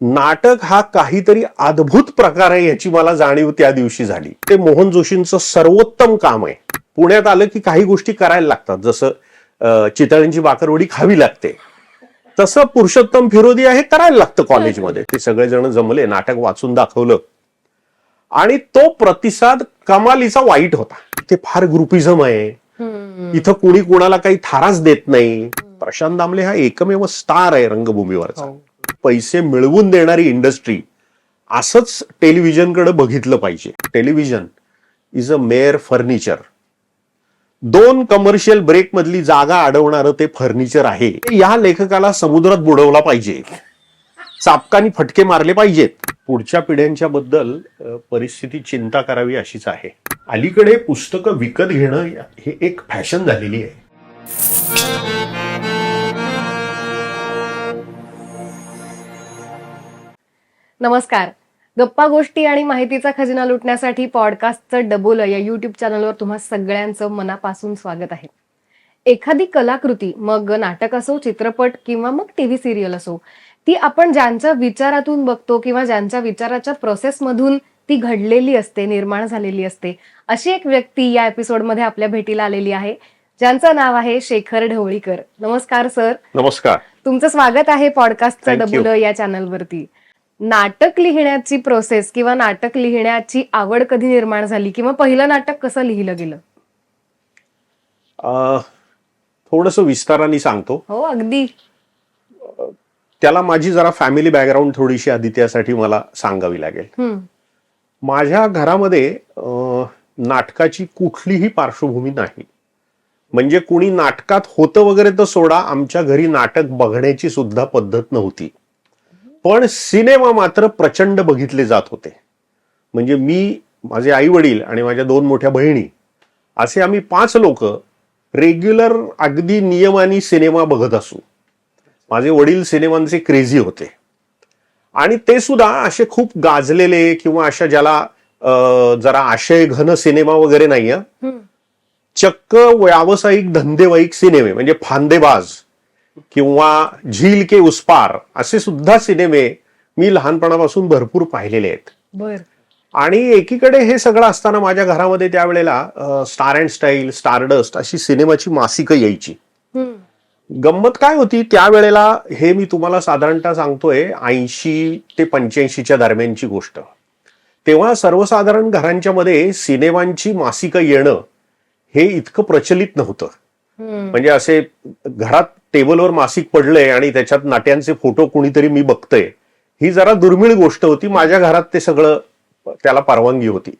नाटक हा काहीतरी अद्भुत प्रकार आहे याची मला जाणीव त्या दिवशी झाली. ते मोहन जोशींचं सर्वोत्तम काम आहे. पुण्यात आलं की काही गोष्टी करायला लागतात, जसं चितळ्यांची बाकरवडी खावी लागते तसं पुरुषोत्तम फिरोदी आहे करायला लागतं कॉलेजमध्ये. ते सगळेजण जमले, नाटक वाचून दाखवलं आणि तो प्रतिसाद कमालीचा वाईट होता. ते फार ग्रुपिझम आहे, इथं कुणी कुणाला काही थाराच देत नाही. प्रशांत दामले हा एकमेव स्टार आहे रंगभूमीवरचा. पैसे मिळवून देणारी इंडस्ट्री, असंच टेलिव्हिजनकडे बघितलं पाहिजे. Television is a mere furniture. 2 commercial break मधली जागा अडवणारं ते फर्निचर आहे. या लेखकाला समुद्रात बुडवला पाहिजे, चापकानी फटके मारले पाहिजेत. पुढच्या पिढ्यांच्या बद्दल परिस्थिती चिंता करावी अशीच आहे. अलीकडे पुस्तकं विकत घेणं हे एक फॅशन झालेली आहे. नमस्कार. गप्पा गोष्टी आणि माहितीचा खजिना लुटण्यासाठी पॉडकास्टचं डबोलं या युट्यूब चॅनलवर तुम्हा सगळ्यांचं मनापासून स्वागत आहे. एखादी कलाकृती, मग नाटक असो, चित्रपट किंवा मग टीव्ही सिरियल असो, ती आपण ज्यांच्या विचारातून बघतो किंवा ज्यांच्या विचाराच्या प्रोसेसमधून ती घडलेली असते, निर्माण झालेली असते, अशी एक व्यक्ती या एपिसोडमध्ये आपल्या भेटीला आलेली आहे, ज्यांचं नाव आहे शेखर ढवळीकर. नमस्कार सर. नमस्कार. तुमचं स्वागत आहे पॉडकास्टचं डबोलं या चॅनलवरती. नाटक लिहिण्याची प्रोसेस किंवा नाटक लिहिण्याची आवड कधी निर्माण झाली, किंवा पहिलं नाटक कसं लिहिलं गेलं? थोडस विस्ताराने सांगतो. हो, अगदी. त्याला माझी जरा फॅमिली बॅकग्राऊंड थोडीशी आधी त्यासाठी मला सांगावी लागेल. माझ्या घरामध्ये नाटकाची कुठलीही पार्श्वभूमी नाही. म्हणजे कुणी नाटकात होतं वगैरे तर सोडा, आमच्या घरी नाटक बघण्याची सुद्धा पद्धत नव्हती. पण सिनेमा मात्र प्रचंड बघितले जात होते. म्हणजे मी, माझे आई वडील आणि माझ्या 2 मोठ्या बहिणी, असे आम्ही 5 लोक रेग्युलर अगदी नियमाने सिनेमा बघत असू. माझे वडील सिनेमांचे क्रेझी होते आणि ते सुद्धा असे खूप गाजलेले किंवा अशा ज्याला जरा आशय घन सिनेमा वगैरे नाही. चक्क व्यावसायिक धंदेवाईक सिनेमे, म्हणजे फांदेबाज किंवा झील के उस पार असे सुद्धा सिनेमे मी लहानपणापासून भरपूर पाहिलेले आहेत. आणि एकीकडे हे सगळं असताना माझ्या घरामध्ये त्यावेळेला स्टार अँड स्टाईल, स्टारडस्ट अशी सिनेमाची मासिकं यायची. गंमत काय होती त्यावेळेला, हे मी तुम्हाला साधारणतः सांगतोय 80 ते 85च्या दरम्यानची गोष्ट. तेव्हा सर्वसाधारण घरांच्या मध्ये सिनेमांची मासिकं येणं हे इतकं प्रचलित नव्हतं. म्हणजे असे घरात टेबलवर मासिक पडलंय आणि त्याच्यात नाट्यांचे फोटो कुणीतरी मी बघतोय, ही जरा दुर्मिळ गोष्ट होती. माझ्या घरात ते सगळं, त्याला परवानगी होती.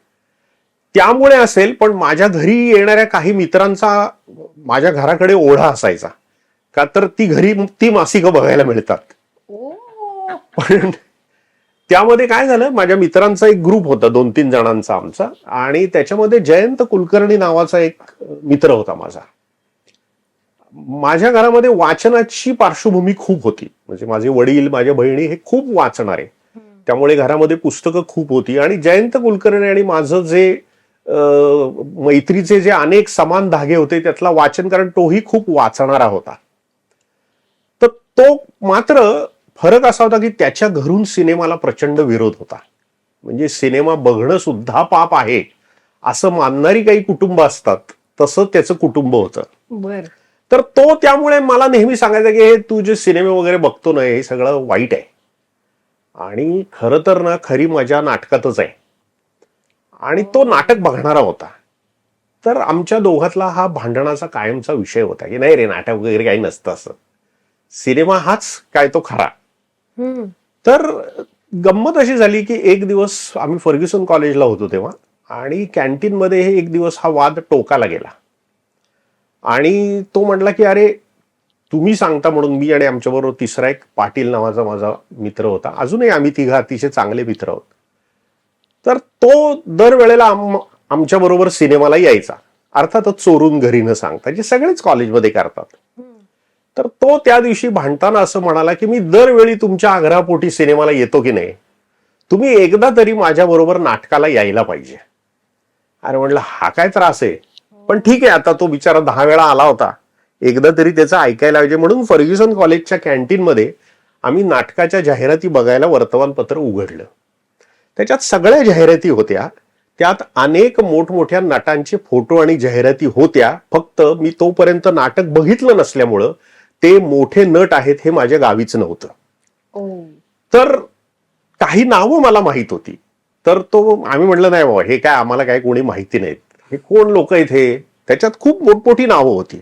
त्यामुळे असेल, पण माझ्या घरी येणाऱ्या काही मित्रांचा माझ्या घराकडे ओढा असायचा, का तर ती घरी ती मासिकं बघायला मिळतात. पण त्यामध्ये काय झालं, माझ्या मित्रांचा एक ग्रुप होता 2-3 जणांचा आमचा, आणि त्याच्यामध्ये जयंत कुलकर्णी नावाचा एक मित्र होता माझा. माझ्या घरामध्ये वाचनाची पार्श्वभूमी खूप होती. म्हणजे माझे वडील, माझ्या बहिणी हे खूप वाचणारे, त्यामुळे घरामध्ये पुस्तकं खूप होती. आणि जयंत कुलकर्णी आणि माझं जे मैत्रीचे जे अनेक समान धागे होते त्यातला वाचन, कारण तोही खूप वाचणारा होता. तर तो मात्र फरक असा होता की त्याच्या घरून सिनेमाला प्रचंड विरोध होता. म्हणजे सिनेमा बघणं सुद्धा पाप आहे असं मानणारी काही कुटुंब असतात, तसं त्याचं कुटुंब होतं. तर तो त्यामुळे मला नेहमी सांगायचा की हे तू जे सिनेमे वगैरे बघतो ना, हे सगळं वाईट आहे. आणि खरं तर ना, खरी मजा नाटकातच आहे. आणि तो नाटक बघणारा होता. तर आमच्या दोघातला हा भांडणाचा कायमचा विषय होता की नाही रे, नाटक वगैरे काही नसतं, असं सिनेमा हाच काय तो खरा. तर गंमत अशी झाली की एक दिवस आम्ही फर्ग्युसन कॉलेजला होतो तेव्हा, आणि कॅन्टीन मध्ये एक दिवस हा वाद टोकाला गेला. आणि तो म्हटला की अरे तुम्ही सांगता म्हणून, मी आणि आमच्याबरोबर तिसरा एक पाटील नावाचा माझा मित्र होता, अजूनही आम्ही 3 अतिशय चांगले मित्र आहोत. तर तो दरवेळेला आमच्या बरोबर सिनेमाला यायचा, अर्थातच चोरून घरी न सांगता, जे सगळेच कॉलेजमध्ये करतात. तर तो त्या दिवशी भांडताना असं म्हणाला की मी दरवेळी तुमच्या आग्रहापोटी सिनेमाला येतो की नाही, तुम्ही एकदा तरी माझ्या बरोबर नाटकाला यायला पाहिजे. अरे म्हटलं हा काय त्रास आहे, पण ठीक आहे, आता तो बिचारा 10 वेळा आला होता, एकदा तरी त्याचं ऐकायला पाहिजे. म्हणून फर्ग्युसन कॉलेजच्या कॅन्टीनमध्ये आम्ही नाटकाच्या जाहिराती बघायला वर्तमानपत्र उघडलं. त्याच्यात सगळ्या जाहिराती होत्या. त्यात अनेक मोठमोठ्या नटांचे फोटो आणि जाहिराती होत्या. फक्त मी तोपर्यंत नाटक बघितलं नसल्यामुळं ते मोठे नट आहेत हे माझ्या गावीच नव्हतं. तर काही नावं मला माहित होती. तर आम्ही म्हटलं नाही बाबा हे काय आम्हाला काय कोणी माहिती नाहीत, हे कोण लोक आहेत हे. त्याच्यात खूप मोठमोठी नावं होती.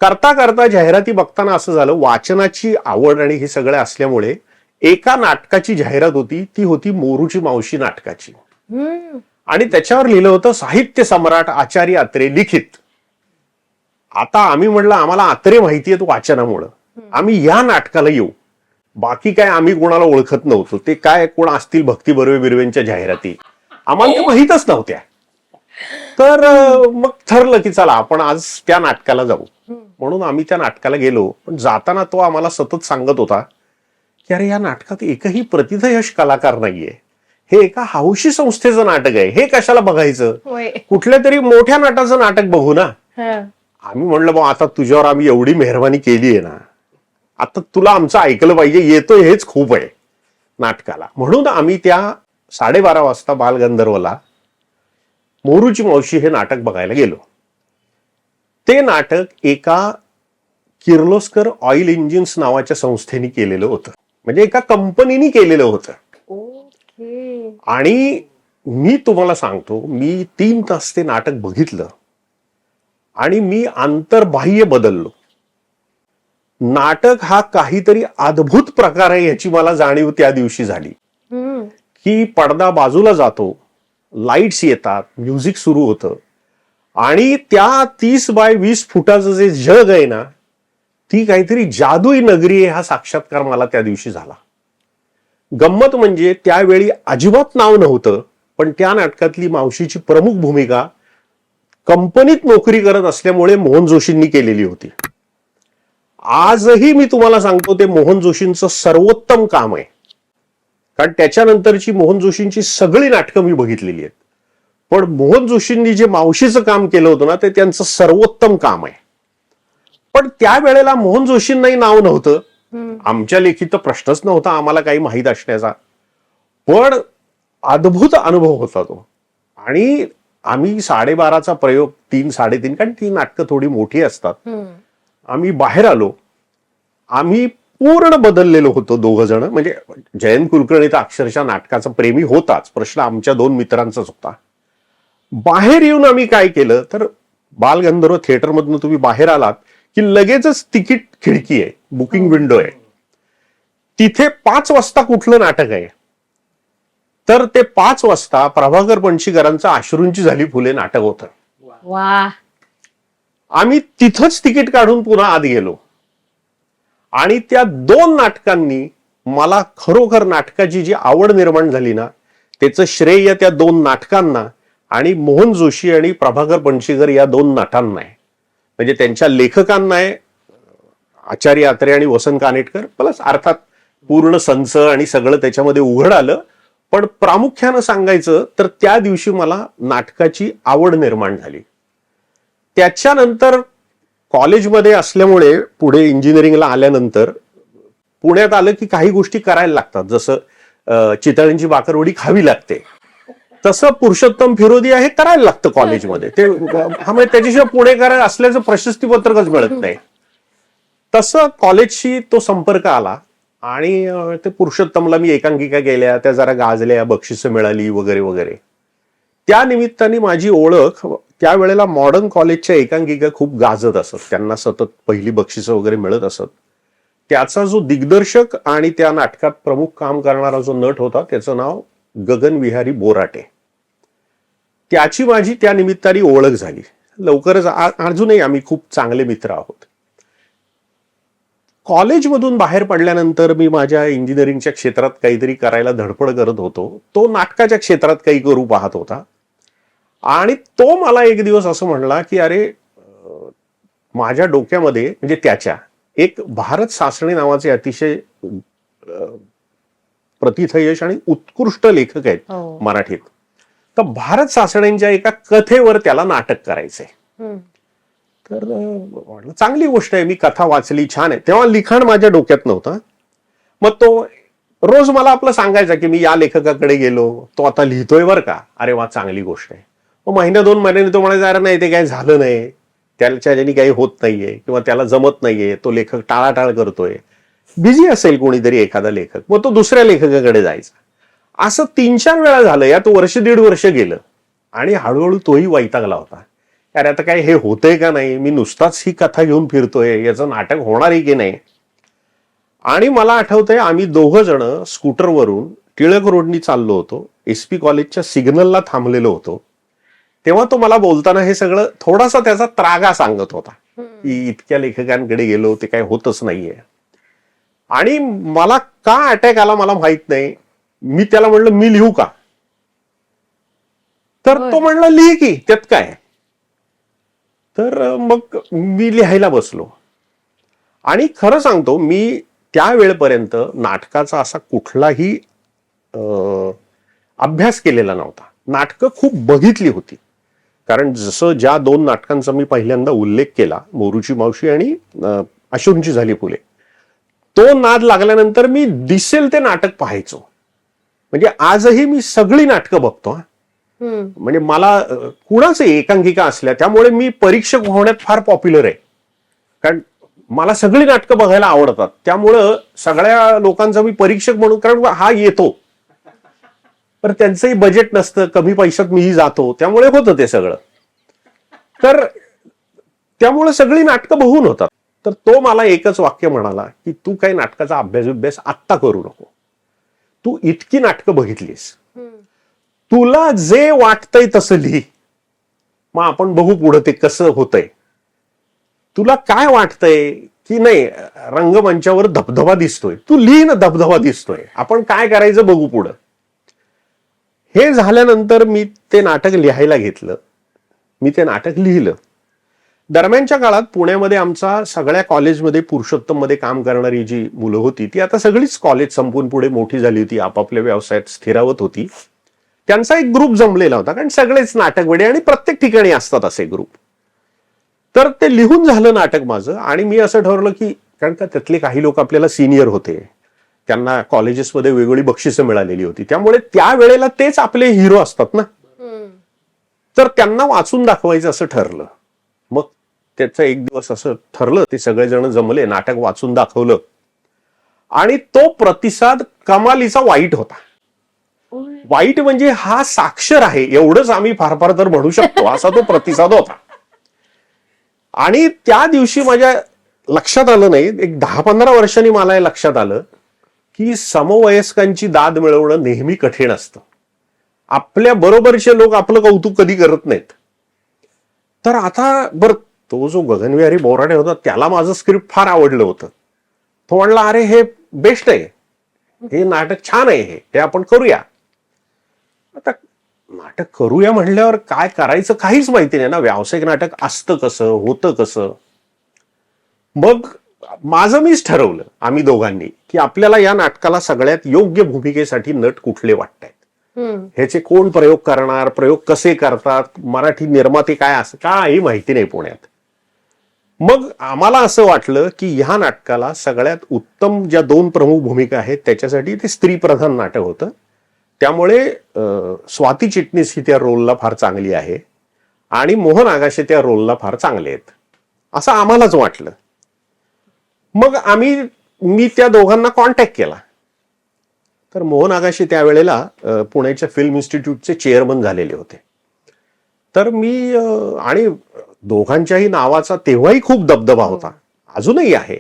करता करता जाहिराती बघताना असं झालं, वाचनाची आवड आणि हे सगळं असल्यामुळे एका नाटकाची जाहिरात होती, ती होती मोरूची मावशी नाटकाची. आणि त्याच्यावर लिहिलं होतं साहित्य सम्राट आचार्य अत्रे लिखित. आता आम्ही म्हटलं आम्हाला अत्रे माहिती आहेत वाचनामुळं, आम्ही या नाटकाला येऊ. बाकी काय आम्ही कोणाला ओळखत नव्हतो. ते काय कोण असतील भक्ती बर्वे बिर्वेंच्या जाहिराती आम्हाला ते माहीतच नव्हत्या. तर मग ठरलं की चला आपण आज त्या नाटकाला जाऊ. म्हणून आम्ही त्या नाटकाला गेलो. पण जाताना तो आम्हाला सतत सांगत होता की अरे या नाटकात एकही प्रतिथयश कलाकार नाहीये, हे एका हौशी संस्थेचं नाटक आहे, हे कशाला बघायचं, कुठल्या तरी मोठ्या नटाचं नाटक बघू ना. आम्ही म्हणलं बा आता तुझ्यावर आम्ही एवढी मेहरबानी केली आहे ना, आता तुला आमचं ऐकलं पाहिजे, येतोय हेच खूप आहे नाटकाला. म्हणून आम्ही त्या 12:30 वाजता बालगंधर्वला मोरूची मावशी हे नाटक बघायला गेलो. ते नाटक एका किर्लोस्कर ऑइल इंजिन्स नावाच्या संस्थेने केलेलं होतं, म्हणजे एका कंपनीने केलेलं होतं. आणि मी तुम्हाला सांगतो, मी 3 तास ते नाटक बघितलं आणि मी आंतरबाह्य बदललो. नाटक हा काहीतरी अद्भुत प्रकार आहे याची मला जाणीव त्या दिवशी झाली. की पडदा बाजूला जातो, लाईट्स येतात, म्युझिक सुरू होतं आणि त्या 30 बाय 20 फुटाचं जे जग आहे ना, ती काहीतरी जादुई नगरी आहे हा साक्षात्कार मला त्या दिवशी झाला. गंमत म्हणजे त्यावेळी अजिबात नाव नव्हतं, पण त्या नाटकातली मावशीची प्रमुख भूमिका कंपनीत नोकरी करत असल्यामुळे मोहन जोशींनी केलेली होती. आजही मी तुम्हाला सांगतो ते मोहन जोशींचं सर्वोत्तम काम आहे, कारण त्याच्यानंतरची मोहन जोशींची सगळी नाटकं मी बघितलेली आहेत. पण मोहन जोशींनी जे मावशीचं काम केलं होतं ना, ते त्यांचं सर्वोत्तम काम आहे. पण त्यावेळेला मोहन जोशींनाही नाव नव्हतं, आमच्या लेखी तर प्रश्नच नव्हता आम्हाला काही माहीत असण्याचा. पण अद्भुत अनुभव होता तो. आणि आम्ही 12:30चा प्रयोग 3-3:30, कारण ती नाटकं थोडी मोठी असतात, आम्ही बाहेर आलो. आम्ही पूर्ण बदललेलो होतो दोघ जण. म्हणजे जयंत कुलकर्णी तर अक्षरशः नाटकाचा प्रेमी होताच, प्रश्न आमच्या 2 मित्रांचाच होता. बाहेर येऊन आम्ही काय केलं तर, बालगंधर्व थिएटरमधून तुम्ही बाहेर आलात की लगेचच तिकीट खिडकी आहे, बुकिंग विंडो आहे. तिथे 5 वाजता कुठलं नाटक आहे तर ते 5 वाजता प्रभाकर पणशीकरांचं अश्रूंची झाली फुले नाटक होतं. आम्ही तिथंच तिकीट काढून पुन्हा आत गेलो आणि त्या 2 नाटकांनी मला खरोखर नाटकाची जी आवड निर्माण झाली ना, त्याचं श्रेय त्या 2 नाटकांना आणि मोहन जोशी आणि प्रभाकर पणशीकर या 2 नटांना आहे. म्हणजे त्यांच्या लेखकांना आहे, आचार्य अत्रे आणि वसंत कानेटकर, प्लस अर्थात पूर्ण संच आणि सगळं त्याच्यामध्ये उघड आलं. पण प्रामुख्यानं सांगायचं तर त्या दिवशी मला नाटकाची आवड निर्माण झाली. त्याच्यानंतर कॉलेजमध्ये असल्यामुळे पुढे इंजिनिअरिंगला आल्यानंतर पुण्यात आलं की काही गोष्टी करायला लागतात. जसं चितळ्यांची बाकरवडी खावी लागते, तसं पुरुषोत्तम फिरोदी हे करायला लागतं कॉलेजमध्ये. ते म्हणजे त्याच्याशिवाय पुणेकर असल्याचं प्रशस्तीपत्रकच मिळत नाही. तसं कॉलेजशी तो संपर्क आला आणि ते पुरुषोत्तमला मी एकांकिका केल्या, त्या जरा गाजल्या, बक्षिसं मिळाली वगैरे वगैरे. त्या निमित्ताने माझी ओळख, त्यावेळेला मॉडर्न कॉलेजच्या एकांकिका खूप गाजत असत, त्यांना सतत पहिली बक्षिसं वगैरे मिळत असत. त्याचा जो दिग्दर्शक आणि त्या नाटकात प्रमुख काम करणारा जो नट होता त्याचं नाव गगन विहारी बोराटे. त्याची माझी त्या निमित्ताने ओळख झाली. लवकरच अजूनही आम्ही खूप चांगले मित्र आहोत. कॉलेजमधून बाहेर पडल्यानंतर मी माझ्या इंजिनिअरिंगच्या क्षेत्रात काहीतरी करायला धडपड करत होतो. तो नाटकाच्या क्षेत्रात काही करू पाहत होता आणि तो मला एक दिवस असं म्हणला की अरे माझ्या डोक्यामध्ये, म्हणजे त्याच्या, एक भारत सासणे नावाचे अतिशय प्रतिथयश आणि उत्कृष्ट लेखक आहेत मराठीत. तर भारत सासणेंच्या एका कथेवर त्याला नाटक करायचंय. तर म्हटलं चांगली गोष्ट आहे, मी कथा वाचली, छान आहे. तेव्हा लिखाण माझ्या डोक्यात नव्हतं, मग तो रोज मला आपलं सांगायचा की मी या लेखकाकडे गेलो, तो आता लिहितोय बरं का, अरे वा चांगली गोष्ट आहे. मग महिना 2 महिन्यांनी तो म्हणायचा अरे नाही ते काही झालं नाही, त्याच्या ज्याने काही होत नाहीये किंवा त्याला जमत नाहीये, तो लेखक टाळाटाळ करतोय, बिझी असेल कोणीतरी एखादा लेखक. मग तो दुसऱ्या लेखकाकडे जायचा. असं 3-4 वेळा झालं, यात वर्ष 1.5 वर्ष गेलं आणि हळूहळू तोही वैतागला होता. अरे आता काय हे होतंय का नाही, मी नुसताच ही कथा घेऊन फिरतोय, याचं नाटक होणार आहे की नाही. आणि मला आठवतंय आम्ही 2 जण स्कूटरवरून टिळक रोडनी चाललो होतो, एसपी कॉलेजच्या सिग्नलला थांबलेलो होतो. तेव्हा तो मला बोलताना हे सगळं थोडासा त्याचा त्रागा सांगत होता की इतक्या लेखकांकडे गेलो, ते काय होतच नाहीये. आणि मला का अटॅक आला मला माहित नाही. मी त्याला म्हणलं मी लिहू का, तर तो म्हणला लिही की, त्यात काय. तर मग मी लिहायला बसलो. आणि खरं सांगतो, मी त्या वेळपर्यंत नाटकाचा असा कुठलाही अभ्यास केलेला नव्हता. नाटकं खूप बघितली होती, कारण जसं ज्या 2 नाटकांचा मी पहिल्यांदा उल्लेख केला, मोरूची मावशी आणि अश्रूंची झाली फुले, तो नाद लागल्यानंतर मी दिसेल ते नाटक पाहायचो. म्हणजे आजही मी सगळी नाटकं बघतो. म्हणजे मला कुणाच एकांकिका असल्या, त्यामुळे मी परीक्षक होण्यात फार पॉप्युलर आहे, कारण मला सगळी नाटकं बघायला आवडतात. त्यामुळं सगळ्या लोकांचा मी परीक्षक म्हणून, कारण हा येतो पण त्यांचंही बजेट नसतं, कमी पैशात मीही जातो, त्यामुळे होतं ते सगळं. तर त्यामुळे सगळी नाटकं बघून होतात. तर तो मला एकच वाक्य म्हणाला की तू काही नाटकाचा अभ्यास आत्ता करू नको, तू इतकी नाटकं बघितलीस, तुला जे वाटतंय तसं लिही, मग आपण बघू पुढं ते कसं होतंय. तुला काय वाटतंय की नाही रंगमंचावर धबधबा दिसतोय, तू लिही ना, धबधबा दिसतोय, आपण काय करायचं बघू पुढं. हे झाल्यानंतर मी ते नाटक लिहायला घेतलं. मी ते नाटक लिहिलं. दरम्यानच्या काळात पुण्यामध्ये आमचा सगळ्या कॉलेजमध्ये पुरुषोत्तम मध्ये काम करणारी जी मुलं होती, ती आता सगळीच कॉलेज संपून पुढे मोठी झाली होती, आपापल्या व्यवसायात स्थिरावत होती. त्यांचा एक ग्रुप जमलेला होता, कारण सगळेच नाटकवेडे आणि प्रत्येक ठिकाणी असतात असे ग्रुप. तर ते लिहून झालं नाटक माझं. आणि मी असं ठरवलं की, कारण का त्यातले काही लोक आपल्याला सिनियर होते, त्यांना कॉलेजेसमध्ये वेगवेगळी बक्षिसं मिळालेली होती, त्यामुळे त्या वेळेला तेच आपले हिरो असतात ना, तर त्यांना वाचून दाखवायचं असं ठरलं. मग त्याचं एक दिवस असं ठरलं, ते सगळेजण जमले, नाटक वाचून दाखवलं आणि तो प्रतिसाद कमालीचा वाईट होता. वाईट म्हणजे हा साक्षर आहे एवढंच आम्ही फार फार तर म्हणू शकतो, असा तो प्रतिसाद होता. आणि त्या दिवशी माझ्या लक्षात आलं नाही, एक 10-15 वर्षांनी मला हे लक्षात आलं की समवयस्कांची दाद मिळवणं नेहमी कठीण असतं. आपल्या बरोबरचे लोक आपलं कौतुक कधी करत नाहीत. तर आता बरं, तो जो गगनविहारी बोराडे होता त्याला माझं स्क्रिप्ट फार आवडलं होतं. तो म्हणला अरे हे बेस्ट आहे, हे नाटक छान आहे, हे आपण करूया. आता नाटक करूया म्हणल्यावर काय करायचं काहीच माहिती नाही ना, व्यावसायिक नाटक असतं कसं, होतं कसं. मग माझं मीच ठरवलं, आम्ही दोघांनी, की आपल्याला या नाटकाला सगळ्यात योग्य भूमिकेसाठी नट कुठले वाटतायत, ह्याचे कोण प्रयोग करणार, प्रयोग कसे करतात, मराठी निर्माते काय, असं काही माहिती नाही पुण्यात. मग आम्हाला असं वाटलं की ह्या नाटकाला सगळ्यात उत्तम ज्या 2 प्रमुख भूमिका आहेत त्याच्यासाठी ते स्त्रीप्रधान नाटक होतं. त्यामुळे स्वाती चिटणीस ही त्या रोलला फार चांगली आहे आणि मोहन आगाशे त्या रोलला फार चांगले आहेत, असं आम्हालाच वाटलं. मग मी त्या दोघांना कॉन्टॅक्ट केला. तर मोहन आगाशे त्यावेळेला पुण्याच्या फिल्म इन्स्टिट्यूटचे चेअरमन झालेले होते. तर मी आणि दोघांच्याही नावाचा तेव्हाही खूप दबदबा होता, अजूनही आहे.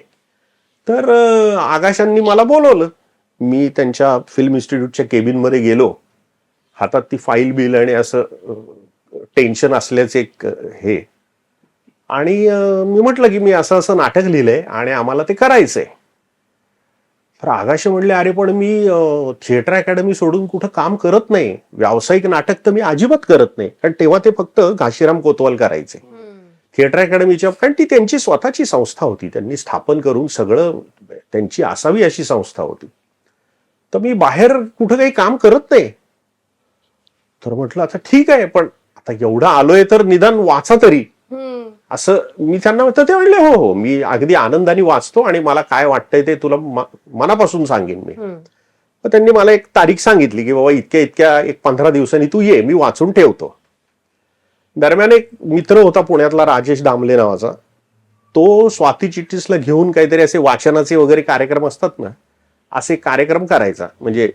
तर आगाशांनी मला बोलवलं. मी त्यांच्या फिल्म इन्स्टिट्यूटच्या केबिनमध्ये गेलो. हातात ती फाईल बिल आणि असं टेन्शन असल्याचे एक हे. आणि मी म्हटलं की मी असं असं नाटक लिहिलंय आणि आम्हाला ते करायचंय. तर आगाशे म्हणले अरे पण मी थिएटर अकॅडमी सोडून कुठं काम करत नाही, व्यावसायिक नाटक तर मी अजिबात करत नाही. कारण तेव्हा ते फक्त घाशीराम कोतवाल करायचे थिएटर अकॅडमीच्या, कारण ती त्यांची स्वतःची संस्था होती, त्यांनी स्थापन करून सगळं त्यांची असावी अशी संस्था होती. तर मी बाहेर कुठं काही काम करत नाही. तर म्हटलं आता ठीक आहे, पण आता एवढं आलोय तर निदान वाचा तरी. असं मी त्यांना म्हणतो. ते म्हणले हो हो, मी अगदी आनंदाने वाचतो आणि मला काय वाटतंय ते तुला मनापासून सांगेन मी. मग त्यांनी मला एक तारीख सांगितली की बाबा इतक्या इतक्या एक 15 दिवसांनी तू ये, मी वाचून ठेवतो. दरम्यान एक मित्र होता पुण्यातला, राजेश दामले नावाचा. तो स्वाती चिट्टीसला घेऊन काहीतरी असे वाचनाचे वगैरे कार्यक्रम असतात ना, असे कार्यक्रम करायचा. म्हणजे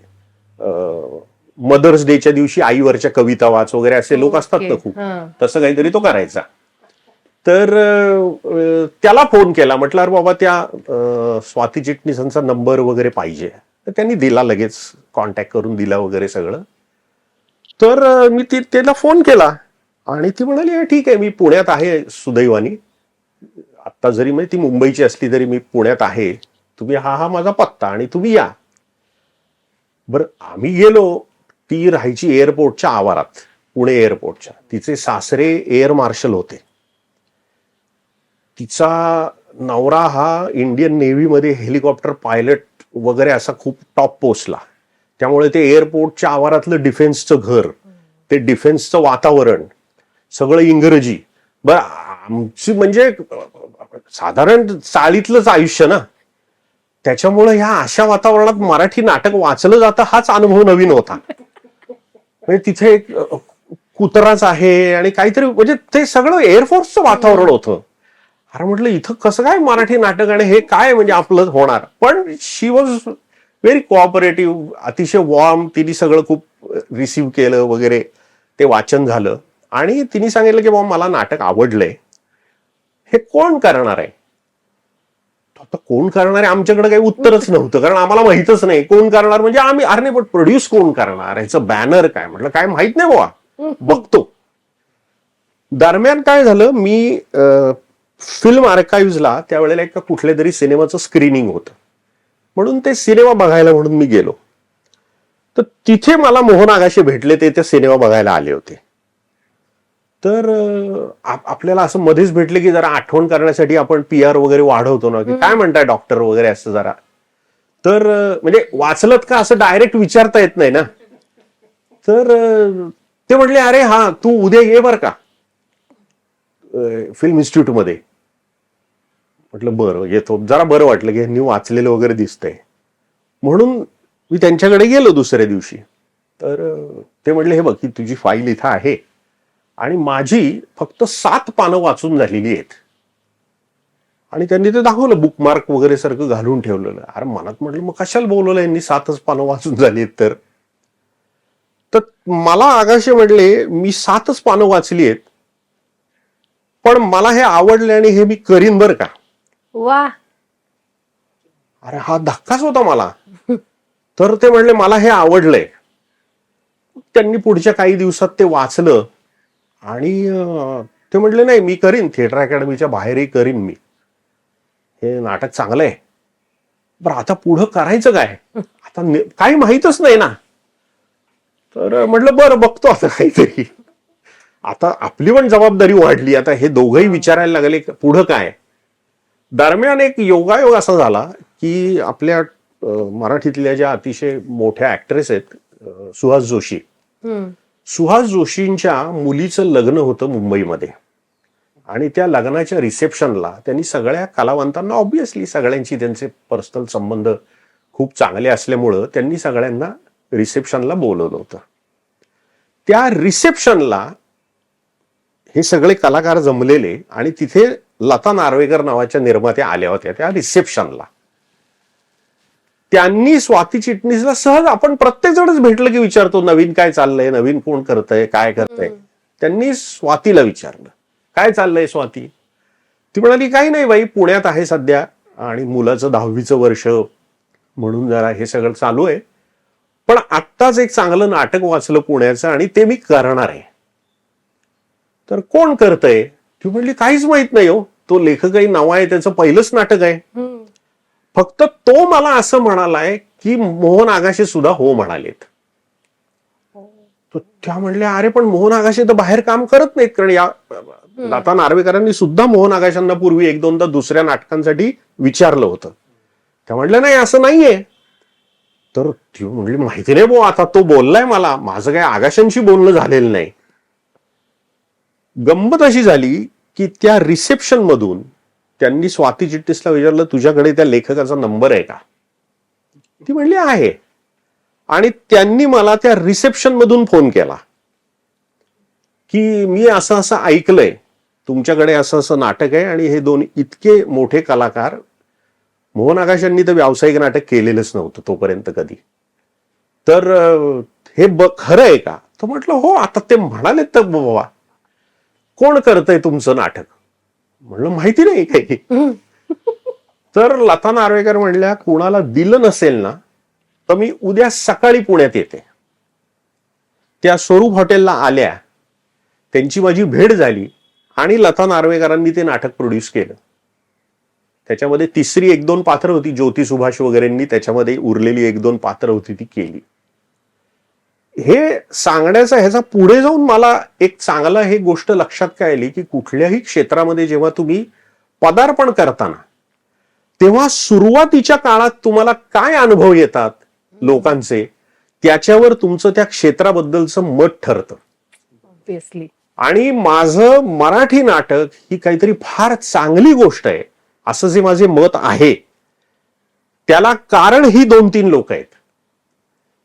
मदर्स डेच्या दिवशी आईवरच्या कविता वाच वगैरे असे लोक असतात ना खूप, तसं काहीतरी तो करायचा. तर त्याला फोन केला, म्हटलं अरे बाबा त्या स्वाती चिटणीसांचा नंबर वगैरे पाहिजे. तर त्यांनी दिला, लगेच कॉन्टॅक्ट करून दिला वगैरे सगळं. तर मी त्याला फोन केला आणि ती म्हणाली ठीक आहे, मी पुण्यात आहे सुदैवानी. आता जरी ती मुंबईची असली तरी मी पुण्यात आहे, तुम्ही हा माझा पत्ता आणि तुम्ही या. बरं, आम्ही गेलो. ती राहायची एअरपोर्टच्या आवारात, पुणे एअरपोर्टच्या. तिचे सासरे एअर मार्शल होते. तिचा नवरा हा इंडियन नेव्हीमध्ये हेलिकॉप्टर पायलट वगैरे असा खूप टॉप पोस्टला. त्यामुळे ते एअरपोर्टच्या आवारातलं डिफेन्सचं घर, ते डिफेन्सचं वातावरण सगळं इंग्रजी. बरं, आमची म्हणजे साधारण चाळीतलंच आयुष्य ना, त्याच्यामुळे ह्या अशा वातावरणात मराठी नाटक वाचलं जातं हाच अनुभव नवीन होता. म्हणजे तिथे एक कुत्राच आहे आणि काहीतरी, म्हणजे ते सगळं एअरफोर्सचं वातावरण होतं. अरे म्हटलं इथं कसं काय मराठी नाटक आणि हे काय म्हणजे आपलं होणार. पण शी वॉज व्हेरी कोऑपरेटिव्ह, अतिशय वॉर्म. तिने सगळं खूप रिसीव्ह केलं वगैरे. ते वाचन झालं आणि तिने सांगितलं की बाबा मला नाटक आवडलंय, हे कोण करणार आहे. आता कोण करणार आहे, आमच्याकडे काही उत्तरच नव्हतं, कारण आम्हाला माहितच नाही कोण करणार. म्हणजे आम्ही अरे नाही, पण प्रोड्यूस कोण करणार, ह्याचं बॅनर काय. म्हटलं काय माहित नाही बाबा, बघतो. दरम्यान काय झालं, मी फिल्म आर्काइव्हजला त्यावेळेला एका कुठल्या तरी सिनेमाचं स्क्रीनिंग होतं, म्हणून ते सिनेमा बघायला म्हणून मी गेलो. तर तिथे मला मोहन आगाशे भेटले. ते सिनेमा बघायला आले होते. तर आपल्याला असं मध्येच भेटले की जरा आठवण करण्यासाठी आपण PR वगैरे वाढवतो ना, की काय म्हणताय डॉक्टर वगैरे असं जरा. तर म्हणजे वाचलत का असं डायरेक्ट विचारता येत नाही ना. तर ते म्हटले अरे हा तू उद्या ये बर का फिल्म इन्स्टिट्यूटमध्ये. म्हटलं बरं येतो. जरा बरं वाटलं की यांनी वाचलेलं वगैरे दिसतंय म्हणून मी त्यांच्याकडे गेलो दुसऱ्या दिवशी. तर ते म्हटले हे बघ ही तुझी फाईल इथं आहे आणि माझी फक्त 7 पानं वाचून झालेली आहेत. आणि त्यांनी ते दाखवलं, बुकमार्क वगैरे सारखं घालून ठेवलेलं. अरे मनात म्हटलं मग कशाला बोलवलं यांनी, 7च पानं वाचून झाली आहेत तर. मला आगाशे म्हटले मी 7च पानं वाचली आहेत, पण मला हे आवडले आणि हे मी करीन बर का. वा. अरे हा धक्काच होता मला. तर ते म्हणले मला हे आवडलंय. त्यांनी पुढच्या काही दिवसात ते वाचलं आणि ते म्हटले नाही मी करीन, थिएटर अकॅडमीच्या बाहेरही करीन मी, हे नाटक चांगलं आहे. बरं आता पुढं करायचं काय, आता काही माहीतच नाही ना. तर म्हटलं बरं बघतो आता काहीतरी. आता आपली पण जबाबदारी वाढली. आता हे दोघंही विचारायला लागले पुढं काय. दरम्यान एक योगायोग असा झाला की आपल्या मराठीतल्या ज्या अतिशय मोठ्या ऍक्ट्रेस आहेत, सुहास जोशी. सुहास जोशींच्या मुलीचं लग्न होतं मुंबईमध्ये आणि त्या लग्नाच्या रिसेप्शनला त्यांनी सगळ्या कलावंतांना, ऑब्व्हियसली सगळ्यांची त्यांचे पर्सनल संबंध खूप चांगले असल्यामुळं त्यांनी सगळ्यांना रिसेप्शनला बोलवलं होतं. त्या रिसेप्शनला हे सगळे कलाकार जमलेले आणि तिथे लता नार्वेकर नावाच्या निर्मात्या आल्या होत्या त्या रिसेप्शनला. त्यांनी स्वाती चिटणीसला सहज, आपण प्रत्येक जणच भेटलं की विचारतो नवीन काय चाललंय, नवीन कोण करतंय, काय करतंय. त्यांनी स्वातीला विचारलं काय चाललंय स्वाती. ती म्हणाली काही नाही बाई, पुण्यात आहे सध्या आणि मुलाचं 10वीचं वर्ष म्हणून जरा हे सगळं चालू आहे, पण आत्ताच एक चांगलं नाटक वाचलं पुण्याचं आणि ते मी करणार आहे. तर कोण करतंय. ती म्हणली काहीच माहित नाही हो, तो लेखकही नाव आहे, त्याचं पहिलंच नाटक आहे. फक्त तो मला असं म्हणालाय की मोहन आगाशे सुद्धा हो म्हणालेत. त्या म्हणल्या अरे पण मोहन आगाशे तर बाहेर काम करत नाहीत, कारण या लता नार्वेकरांनी सुद्धा मोहन आगाशांना पूर्वी 1-2दा दुसऱ्या नाटकांसाठी विचारलं होतं. त्या म्हणल्या नाही असं नाहीये. तर ती म्हणली माहिती नाही भाऊ, आता तो बोललाय मला, माझं काय आगाशांशी बोलणं झालेलं नाही. गंमत अशी झाली की त्या रिसेप्शन मधून त्यांनी स्वाती चिट्टीसला विचारलं, तुझ्याकडे त्या लेखकाचा नंबर आहे का? ती म्हणली आहे. आणि त्यांनी मला त्या रिसेप्शन मधून फोन केला की मी असं असं ऐकलंय, तुमच्याकडे असं असं नाटक आहे आणि हे दोन इतके मोठे कलाकार, मोहन आगाश यांनी तर व्यावसायिक नाटक केलेलंच नव्हतं तोपर्यंत कधी, तर हे खरं आहे का? तर म्हटलं हो. आता ते म्हणाले तर बाबा कोण करतंय तुमचं नाटक? म्हणलं माहिती नाही काही. तर लता नार्वेकर म्हणल्या, कुणाला दिलं नसेल ना तर मी उद्या सकाळी पुण्यात येते. त्या स्वरूप हॉटेलला आल्या, त्यांची माझी भेट झाली आणि लता नार्वेकरांनी ते नाटक प्रोड्यूस केलं. त्याच्यामध्ये तिसरी 1-2 पात्र होती, ज्योती सुभाष वगैरेंनी त्याच्यामध्ये उरलेली 1-2 पात्र होती ती केली. हे सांगण्याचा ह्याचा पुढे जाऊन मला एक चांगला हे गोष्ट लक्षात काय आली की कुठल्याही क्षेत्रामध्ये जेव्हा तुम्ही पदार्पण करताना तेव्हा सुरुवातीच्या काळात तुम्हाला काय अनुभव येतात लोकांचे, त्याच्यावर तुमचं त्या क्षेत्राबद्दलचं मत ठरतं. ऑब्व्हियसली. आणि माझं मराठी नाटक ही काहीतरी फार चांगली गोष्ट आहे असं जे माझे मत आहे, त्याला कारण ही 2-3 लोक आहेत.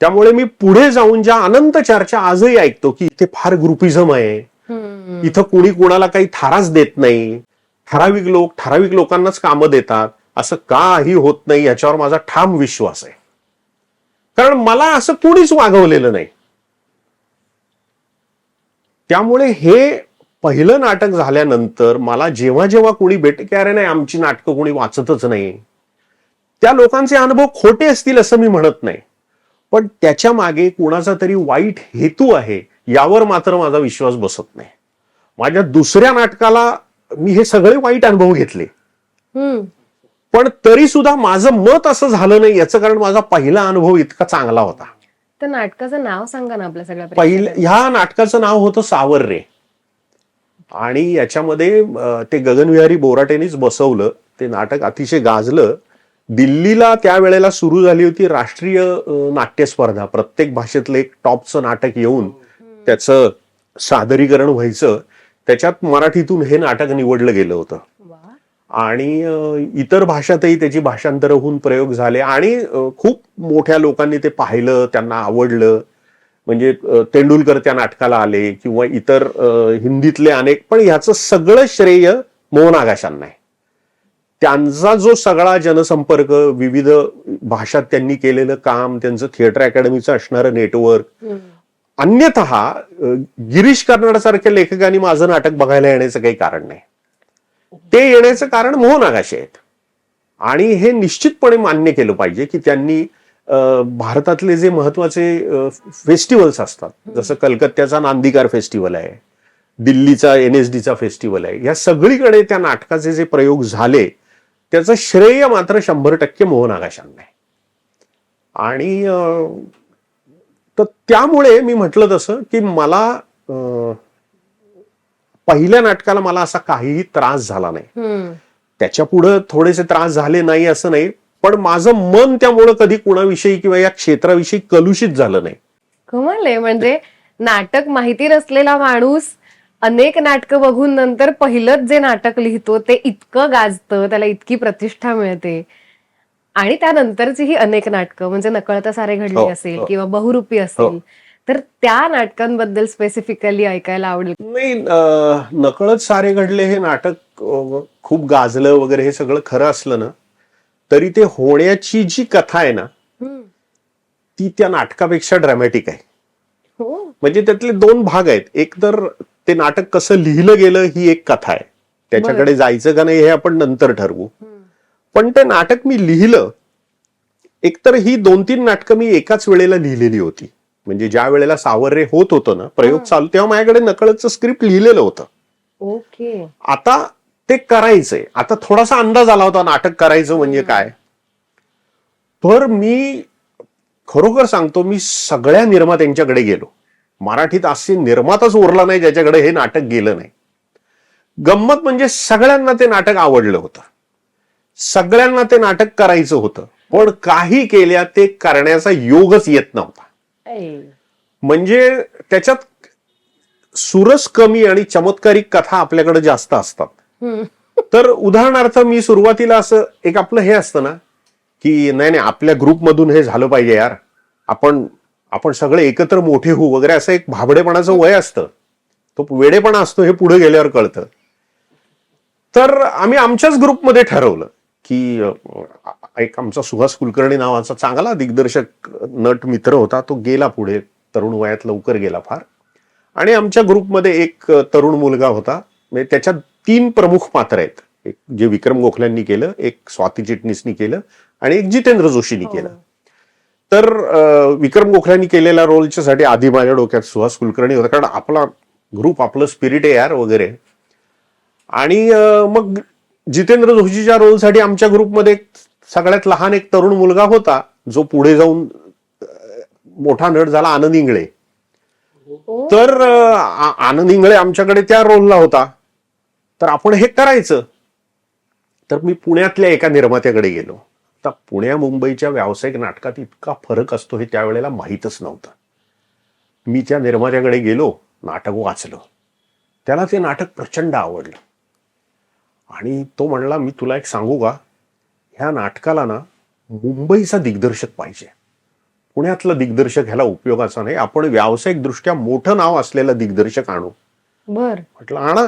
त्यामुळे मी पुढे जाऊन ज्या अनंत चर्चा आजही ऐकतो की इथे फार ग्रुपिझम आहे, इथं कुणी कुणाला काही थाराच देत नाही, ठराविक लोकांनाच कामं देतात, असं काही होत नाही याच्यावर माझा ठाम विश्वास आहे. कारण मला असं कुणीच वागवलेलं नाही. त्यामुळे हे पहिलं नाटक झाल्यानंतर मला जेव्हा जेव्हा कुणी की अरे नाही आमची नाटकं कुणी वाचतच नाही, त्या लोकांचे अनुभव खोटे असतील असं मी म्हणत नाही, पण त्याच्या मागे कुणाचा तरी वाईट हेतू आहे यावर मात्र माझा विश्वास बसत नाही. माझ्या दुसऱ्या नाटकाला मी हे सगळे वाईट अनुभव घेतले, पण तरी सुद्धा माझं मत असं झालं नाही याचं कारण माझा पहिला अनुभव इतका चांगला होता. तर नाटकाचं नाव सांगा ना आपल्या सगळ्या ह्या नाटकाचं नाव होतं सावर्रे. आणि याच्यामध्ये ते गगनविहारी बोराटेनीच बसवलं. ते नाटक अतिशय गाजलं. दिल्लीला त्यावेळेला सुरू झाली होती राष्ट्रीय नाट्य स्पर्धा. प्रत्येक भाषेतलं एक टॉपचं नाटक येऊन त्याचं सादरीकरण व्हायचं. त्याच्यात मराठीतून हे नाटक निवडलं गेलं होतं आणि इतर भाषातही त्याची भाषांतर होऊन प्रयोग झाले आणि खूप मोठ्या लोकांनी ते पाहिलं, त्यांना आवडलं. म्हणजे तेंडुलकर त्या नाटकाला आले किंवा इतर हिंदीतले अनेक, पण ह्याचं सगळं श्रेय मोहन आगाशांना आहे. त्यांचा जो सगळा जनसंपर्क, विविध भाषात त्यांनी केलेलं काम, त्यांचं थिएटर अकॅडमीचं असणारं नेटवर्क, अन्यथा गिरीश कर्नाडसारख्या लेखकांनी माझं नाटक बघायला येण्याचं काही कारण नाही. ते येण्याचं कारण मोहन आगाशे आहेत. आणि हे निश्चितपणे मान्य केलं पाहिजे की त्यांनी भारतातले जे महत्वाचे फेस्टिवल्स असतात, जसं कलकत्त्याचा नांदीकार फेस्टिवल आहे, दिल्लीचा NSDचा फेस्टिवल आहे, या सगळीकडे त्या नाटकाचे जे प्रयोग झाले त्याचं श्रेय मात्र 100% मोहन आगाशांना आहे. आणि तर त्यामुळे मी म्हटलं तसं की मला पहिल्या नाटकाला मला असा काहीही त्रास झाला नाही. त्याच्या पुढे थोडेसे त्रास झाले नाही असं नाही, पण माझं मन त्यामुळे कधी कुणाविषयी किंवा या क्षेत्राविषयी कलुषित झालं नाही. कमाल आहे. म्हणजे नाटक माहिती नसलेला माणूस अनेक नाटकं बघून नंतर पहिलंच जे नाटक लिहितो ते इतकं गाजतं, त्याला इतकी प्रतिष्ठा मिळते. आणि त्यानंतरची ही अनेक नाटकं म्हणजे नकळत सारे घडले असेल किंवा बहुरूपी असेल, तर त्या नाटकांबद्दल स्पेसिफिकली ऐकायला आवडेल. नाही, नकळत सारे घडले हे नाटक खूप गाजलं वगैरे हे सगळं खरं असलं ना, तरी ते होण्याची जी कथा आहे ना ती त्या नाटकापेक्षा ड्रॅमॅटिक आहे. म्हणजे त्यातले 2 भाग आहेत. एक तर ते नाटक कसं लिहिलं गेलं ही एक कथा आहे, त्याच्याकडे जायचं का नाही हे आपण नंतर ठरवू. पण ते नाटक मी लिहिलं, एकतर ही 2-3 नाटकं मी एकाच वेळेला लिहिलेली होती. म्हणजे ज्या वेळेला सावर्रे होत होतं ना, प्रयोग चालू, तेव्हा माझ्याकडे नकळतचं स्क्रिप्ट लिहिलेलं होतं. ओके. आता ते करायचंय, आता थोडासा अंदाज आला होता नाटक करायचं म्हणजे काय. तर मी खरोखर सांगतो, मी सगळ्या निर्मात्यांच्याकडे गेलो. मराठीत असे निर्माताच उरला नाही ज्याच्याकडे हे नाटक गेलं नाही. गंमत म्हणजे सगळ्यांना ते नाटक आवडलं होतं, सगळ्यांना ते नाटक करायचं होतं, पण काही केल्या ते करण्याचा योगच येत नव्हता. म्हणजे त्याच्यात सुरस कमी आणि चमत्कारिक कथा आपल्याकडे जास्त असतात. तर उदाहरणार्थ मी सुरुवातीला असं एक आपलं हे असतं ना की नाही आपल्या ग्रुपमधून हे झालं पाहिजे यार, आपण आपण सगळे एकत्र मोठे होऊ वगैरे, असं एक भाबडेपणाचं वय असतं, तो वेडेपणा असतो, हे पुढे गेल्यावर कळतं. तर आम्ही आमच्याच ग्रुपमध्ये ठरवलं की एक आमचा सुहास कुलकर्णी नावाचा चांगला दिग्दर्शक नट मित्र होता, तो गेला पुढे, तरुण वयात लवकर गेला फार. आणि आमच्या ग्रुपमध्ये एक तरुण मुलगा होता, म्हणजे त्याच्यात 3 प्रमुख पात्र आहेत, एक जे विक्रम गोखल्यांनी केलं, एक स्वाती चिटणीसनी केलं आणि एक जितेंद्र जोशींनी केलं. तर विक्रम गोखल्यांनी केलेल्या रोलच्यासाठी आधी माझ्या डोक्यात सुहास कुलकर्णी होता, कारण आपला ग्रुप, आपलं स्पिरिट आहे यार वगैरे. आणि मग जितेंद्र जोशीच्या रोलसाठी आमच्या ग्रुपमध्ये सगळ्यात लहान एक तरुण मुलगा होता, जो पुढे जाऊन मोठा नट झाला, आनंद इंगळे. तर आनंद इंगळे आमच्याकडे त्या रोलला होता, तर आपण हे करायचं. तर मी पुण्यातल्या एका निर्मात्याकडे गेलो. आता पुण्या मुंबईच्या व्यावसायिक नाटकात इतका फरक असतो हे त्यावेळेला माहीतच नव्हतं. मी त्या निर्मात्याकडे गेलो, नाटक वाचलं, त्याला ते नाटक प्रचंड आवडलं आणि तो म्हणला, मी तुला एक सांगू का, ह्या नाटकाला ना मुंबईचा दिग्दर्शक पाहिजे, पुण्यातला दिग्दर्शक ह्याला उपयोगाचा नाही, आपण व्यावसायिक दृष्ट्या मोठं नाव असलेला दिग्दर्शक आणू. म्हटलं आणा.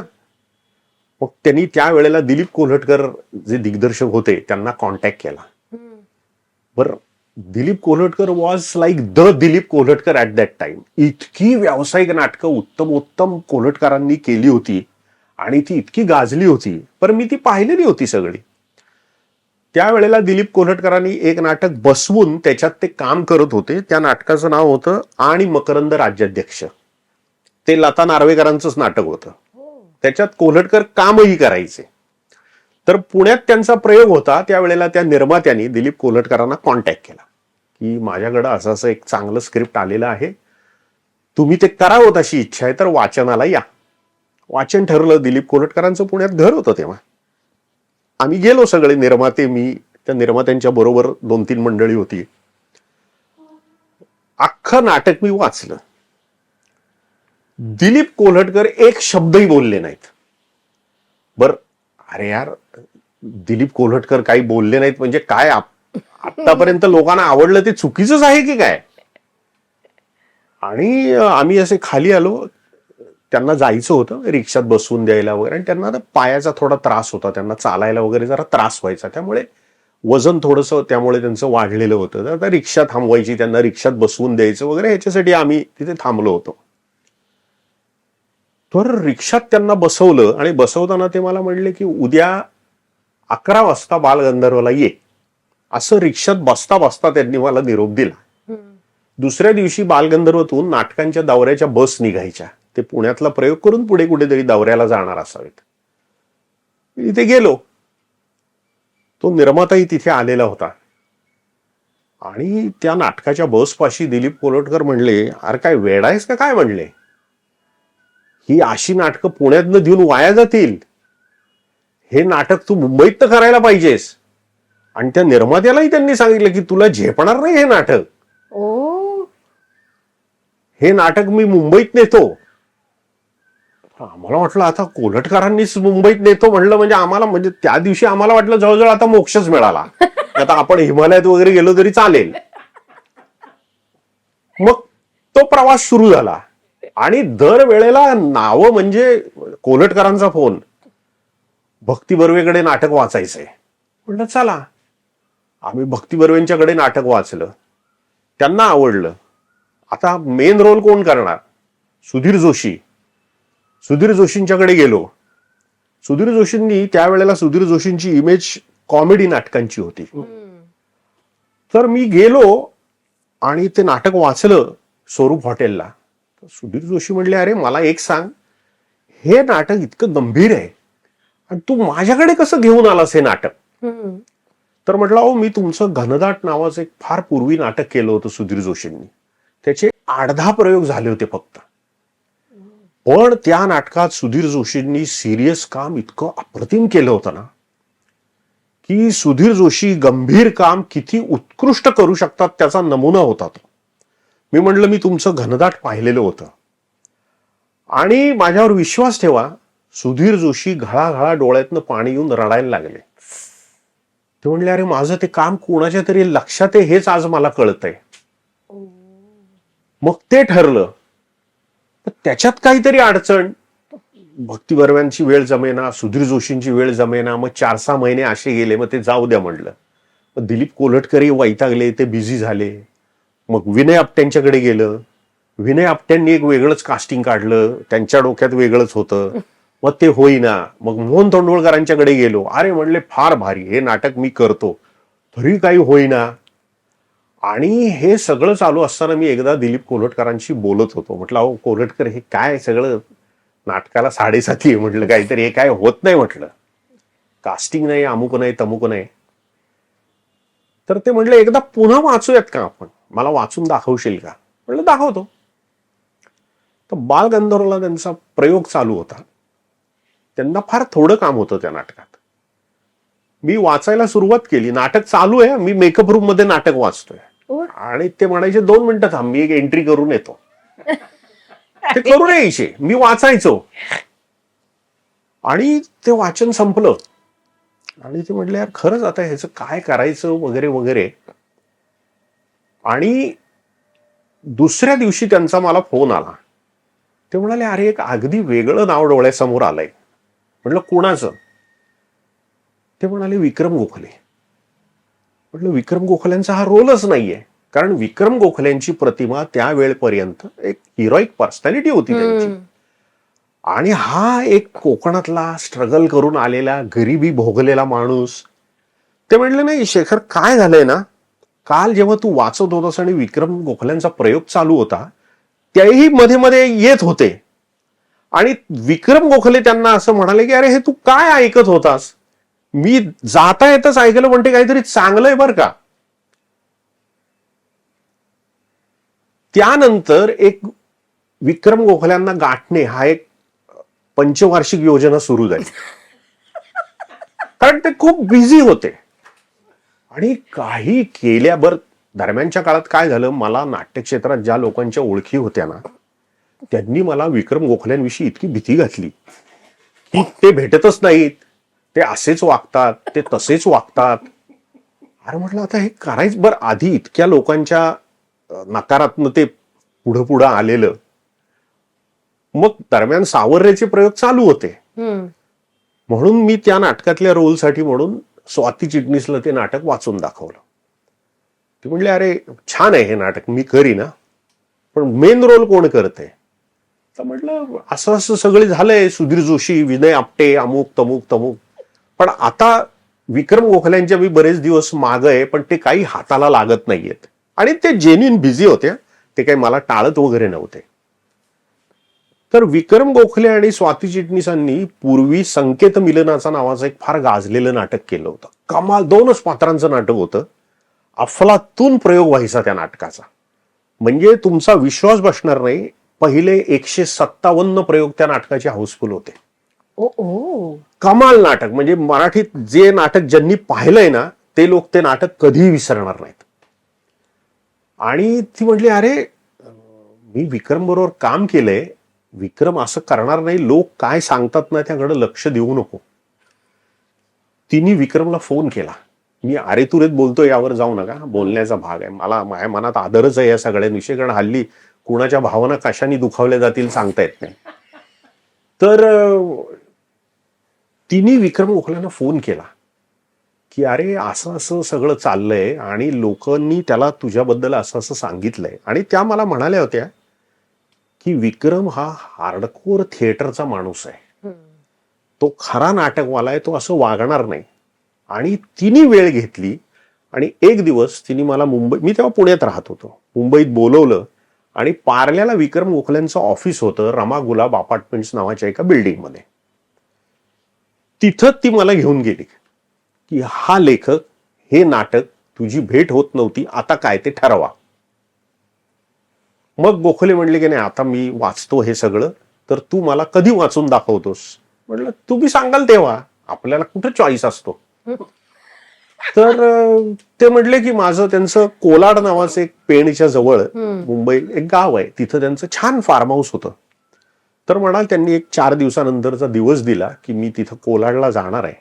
मग त्यांनी त्यावेळेला दिलीप कोल्हटकर जे दिग्दर्शक होते त्यांना कॉन्टॅक्ट केला. बरं, Dilip Kolhatkar was like the Dilip Kolhatkar at that time. इतकी व्यावसायिक नाटकं उत्तम कोल्हटकरांनी केली होती आणि ती इतकी गाजली होती, पण मी ती पाहिलेली होती सगळी. त्यावेळेला दिलीप कोल्हटकरांनी एक नाटक बसवून त्याच्यात ते काम करत होते. त्या नाटकाचं नाव होतं आणि मकरंद राज्याध्यक्ष. ते लता नार्वेकरांचंच नाटक होतं. त्याच्यात कोल्हटकर कामही करायचे. तर पुण्यात त्यांचा प्रयोग होता. त्यावेळेला त्या निर्मात्यांनी दिलीप कोल्हटकरांना कॉन्टॅक्ट केला की माझ्याकडं असं असं एक चांगलं स्क्रिप्ट आलेलं आहे, तुम्ही ते करावं अशी इच्छा आहे, तर वाचनाला या. वाचन ठरलं. दिलीप कोल्हटकरांचं पुण्यात घर होतं तेव्हा. आम्ही गेलो सगळे निर्माते, मी, त्या निर्मात्यांच्या बरोबर 2-3 मंडळी होती. अख्खं नाटक मी वाचलं. दिलीप कोल्हटकर एक शब्दही बोलले नाहीत. बर, अरे यार, दिलीप कोल्हटकर काही बोलले नाहीत म्हणजे काय, आतापर्यंत लोकांना आवडलं ते चुकीचंच आहे की काय. आणि आम्ही असे खाली आलो, त्यांना जायचं होतं रिक्षात बसवून द्यायला वगैरे, आणि त्यांना पायाचा थोडा त्रास होता, त्यांना चालायला वगैरे जरा त्रास व्हायचा, त्यामुळे वजन थोडंसं त्यामुळे त्यांचं वाढलेलं होतं. तर आता रिक्षा थांबवायची, त्यांना रिक्षात बसवून द्यायचं वगैरे, ह्याच्यासाठी आम्ही तिथे थांबलो होतो. तर रिक्षात त्यांना बसवलं आणि बसवताना ते मला म्हणले की उद्या 11 वाजता बालगंधर्वला ये, असं रिक्षात बसता बसता त्यांनी मला निरोप दिला. दुसऱ्या दिवशी बालगंधर्वतून नाटकांच्या दौऱ्याच्या बस निघायच्या. ते पुण्यातला प्रयोग करून पुढे कुठेतरी दौऱ्याला जाणार असावेत. इथे गेलो, तो निर्माताही तिथे आलेला होता आणि त्या नाटकाच्या बसपाशी दिलीप कोल्हटकर म्हणले, अरे काय वेड आहेस का काय, म्हणले, ही अशी नाटकं पुण्यातनं देऊन वाया जातील, हे नाटक तू मुंबईत तर करायला पाहिजेस. आणि त्या निर्मात्यालाही त्यांनी सांगितलं की तुला झेपणार नाही हे नाटक, हे नाटक मी मुंबईत नेतो. आम्हाला वाटलं आता कोल्हटकरांनीच मुंबईत नेतो म्हणलं म्हणजे आम्हाला, म्हणजे त्या दिवशी आम्हाला वाटलं जवळजवळ आता मोक्षच मिळाला, आता आपण हिमालयात वगैरे गेलो तरी चालेल. मग तो प्रवास सुरू झाला आणि दर वेळेला नावं म्हणजे कोल्हटकरांचा फोन, भक्ती बर्वेकडे नाटक वाचायचंय. म्हटलं चला, आम्ही भक्ती बर्वेंच्याकडे नाटक वाचलं, त्यांना आवडलं. आता मेन रोल कोण करणार, सुधीर जोशी. सुधीर जोशींच्याकडे गेलो. सुधीर जोशींनी त्यावेळेला, सुधीर जोशींची इमेज कॉमेडी नाटकांची होती. तर मी गेलो आणि ते नाटक वाचलं स्वरूप हॉटेलला. सुधीर जोशी म्हणले, अरे मला एक सांग, हे नाटक इतकं गंभीर आहे आणि तू माझ्याकडे कसं घेऊन आलास हे नाटक. तर म्हटलं, अहो मी तुमचं घनदाट नावाचं एक फार पूर्वी नाटक केलं होतं सुधीर जोशींनी, त्याचे 8-10 प्रयोग झाले होते फक्त. पण त्या नाटकात सुधीर जोशींनी सिरियस काम इतकं अप्रतिम केलं होतं ना, की सुधीर जोशी गंभीर काम किती उत्कृष्ट करू शकतात त्याचा नमुना होता तो. मी म्हटलं, मी तुमचं घनदाट पाहिलेलं होतं आणि माझ्यावर विश्वास ठेवा, सुधीर जोशी घळाघळा डोळ्यातनं पाणी येऊन रडायला लागले. ते म्हणले, अरे माझं ते काम कोणाच्या तरी लक्षात आहे हेच आज मला कळतंय. मग ते ठरलं. त्याच्यात काहीतरी अडचण, भक्ती बर्व्यांची वेळ जमेना, सुधीर जोशींची वेळ जमेना. मग 4-6 महिने असे गेले. मग ते जाऊ द्या म्हणलं. मग दिलीप कोल्हटकरही वैतागले, ते बिझी झाले. मग विनय आपट्यांच्याकडे गेलं. विनय आपट्यांनी एक वेगळंच कास्टिंग काढलं, त्यांच्या डोक्यात वेगळंच होतं. मग ते होईना. मग मोहन तोंडवळकरांच्याकडे गेलो. अरे म्हणले फार भारी, हे नाटक मी करतो. तरी काही होईना. आणि हे सगळं चालू असताना मी एकदा दिलीप कोल्हटकरांशी बोलत होतो. म्हटलं, अहो कोल्हटकर, हे काय सगळं नाटकाला 7.5 आहे म्हटलं, काहीतरी हे काय होत नाही म्हटलं, कास्टिंग नाही, अमुक नाही, तमुक नाही. तर ते म्हटले, एकदा पुन्हा वाचूयात का आपण, मला वाचून दाखवशील का? म्हटलं दाखवतो. तर बाल गंधर्वला त्यांचा प्रयोग चालू होता. त्यांना फार थोडं काम होतं त्या नाटकात. मी वाचायला सुरुवात केली, नाटक चालू आहे, मी मेकअप रूम मध्ये नाटक वाचतोय. आणि ते म्हणायचे 2 मिनिटं थांब, मी एक एंट्री करून येतो. ते करून यायचे, मी वाचायचो. आणि ते वाचन संपलं. आणि ते म्हटले, यार खरंच आता ह्याचं काय करायचं वगैरे वगैरे. आणि दुसऱ्या दिवशी त्यांचा मला फोन आला. ते म्हणाले, अरे एक अगदी वेगळं नाव डोळ्यासमोर आलंय. म्हटलं कोणाचं? ते म्हणाले, विक्रम गोखले. म्हटलं विक्रम गोखल्यांचा हा रोलच नाहीये. कारण विक्रम गोखल्यांची प्रतिमा त्या वेळपर्यंत एक हिरोईक पर्सनॅलिटी होती त्यांची. आणि हा एक कोकणातला स्ट्रगल करून आलेला, गरिबी भोगलेला माणूस. ते म्हणले, नाही शेखर, काय झालंय ना, काल जेव्हा तू वाचत होतास आणि विक्रम गोखल्यांचा प्रयोग चालू होता, त्याही मध्ये मध्ये येत होते. आणि विक्रम गोखले त्यांना असं म्हणाले की, अरे हे तू काय ऐकत होतास? मी जाता येतच ऐकलं, म्हणते काहीतरी चांगलंय बरं का. त्यानंतर एक विक्रम गोखल्यांना गाठणे हा एक पंचवार्षिक योजना सुरू झाली. कारण ते खूप बिझी होते. आणि काही केल्यावर दरम्यानच्या काळात काय झालं, मला नाट्यक्षेत्रात ज्या लोकांच्या ओळखी होत्या ना, त्यांनी मला विक्रम गोखल्यांविषयी इतकी भीती घातली की ते भेटतच नाहीत, ते असेच वागतात, ते तसेच वागतात. अरे म्हटलं, आता हे करायचं बरं. आधी इतक्या लोकांच्या नकारात्मक ते पुढं पुढं आलेलं. मग दरम्यान सावर्रेचे प्रयोग चालू होते. म्हणून मी त्या नाटकातल्या रोलसाठी म्हणून स्वाती चिटणीसला ते नाटक वाचून दाखवलं. ते म्हणले, अरे छान आहे हे नाटक, मी करीन, पण मेन रोल कोण करते? तर म्हटलं, असं असं सगळे झालंय, सुधीर जोशी, विनय आपटे, अमुक तमुक तमुक. पण आता विक्रम गोखल्यांच्या मी बरेच दिवस माग आहे, पण ते काही हाताला लागत नाहीयेत. आणि ते जेन्युइन बिझी होते, ते काही मला टाळत वगैरे नव्हते. तर विक्रम गोखले आणि स्वाती चिटणीसांनी पूर्वी संकेत मिलनाचा नावाचं एक फार गाजलेलं नाटक केलं होतं. कमाल 2च पात्रांचं नाटक होतं. अफलातून प्रयोग व्हायचा त्या नाटकाचा. म्हणजे तुमचा विश्वास बसणार नाही, पहिले 157 प्रयोग त्या नाटकाचे हाऊसफुल होते. कमाल नाटक. म्हणजे मराठीत जे नाटक ज्यांनी पाहिलंय ना, ते लोक ते नाटक कधीही विसरणार नाहीत. आणि ती म्हटली, अरे मी विक्रम बरोबर काम केलंय, विक्रम असं करणार नाही, लोक काय सांगतात ना त्याकडे लक्ष देऊ नको. तिने विक्रमला फोन केला. मी अरे तुरेत बोलतोय, यावर जाऊ नका, बोलण्याचा भाग आहे. मला माझ्या मनात आदरच आहे या सगळ्यांविषयी, कारण हल्ली कुणाच्या भावना कशाने दुखावल्या जातील सांगता येत नाही. तर तिने विक्रम गोखल्यांना फोन केला की, अरे असं असं सगळं चाललंय आणि लोकांनी त्याला तुझ्याबद्दल असं असं सांगितलंय. आणि त्या मला म्हणाल्या होत्या की विक्रम हा हार्डकोर थिएटरचा माणूस आहे, तो खरा नाटकवाला आहे, तो असं वागणार नाही. आणि तिने वेळ घेतली आणि एक दिवस तिने मला मी तेव्हा पुण्यात राहत होतो, मुंबईत बोलवलं. आणि पार्ल्याला विक्रम गोखल्यांचं ऑफिस होतं, रमा गुलाब अपार्टमेंट्स नावाच्या एका बिल्डिंगमध्ये. तिथं ती मला घेऊन गेली की, हा लेखक, हे नाटक, तुझी भेट होत नव्हती, आता काय ते ठरवा. मग गोखले म्हणले की, नाही आता मी वाचतो हे सगळं, तर तू मला कधी वाचून दाखवतोस? म्हटलं, तुम्ही सांगाल तेव्हा, आपल्याला कुठं चॉईस असतो. तर ते म्हटले की, माझं त्यांचं कोलाड नावाचं एक पेणच्या जवळ मुंबई एक गाव आहे, तिथं त्यांचं छान फार्म हाऊस होतं. तर म्हणाल त्यांनी एक 4 दिवसानंतरचा दिवस दिला की मी तिथं कोलाडला जाणार आहे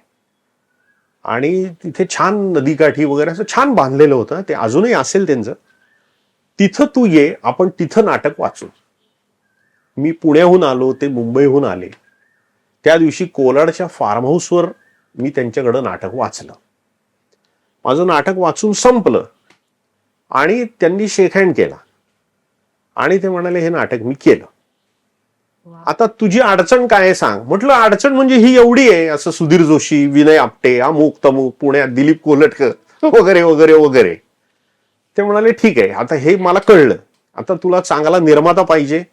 आणि तिथे छान नदीकाठी वगैरे असं छान बांधलेलं होतं, ते अजूनही असेल त्यांचं. तिथं तू ये, आपण तिथं नाटक वाचू. मी पुण्याहून आलो, ते मुंबईहून आले. त्या दिवशी कोलाडच्या फार्म हाऊसवर मी त्यांच्याकडं नाटक वाचलं. माझं नाटक वाचून संपलं आणि त्यांनी शेक हँड केला आणि ते म्हणाले हे नाटक मी केलं. आता तुझी अडचण काय आहे सांग. म्हटलं अडचण म्हणजे ही एवढी आहे, असं सुधीर जोशी, विनय आपटे, अमुक तमुक, पुण्यात दिलीप कोलटकर वगैरे वगैरे वगैरे. ते म्हणाले ठीक आहे, आता हे मला कळलं, आता तुला चांगला निर्माता पाहिजे.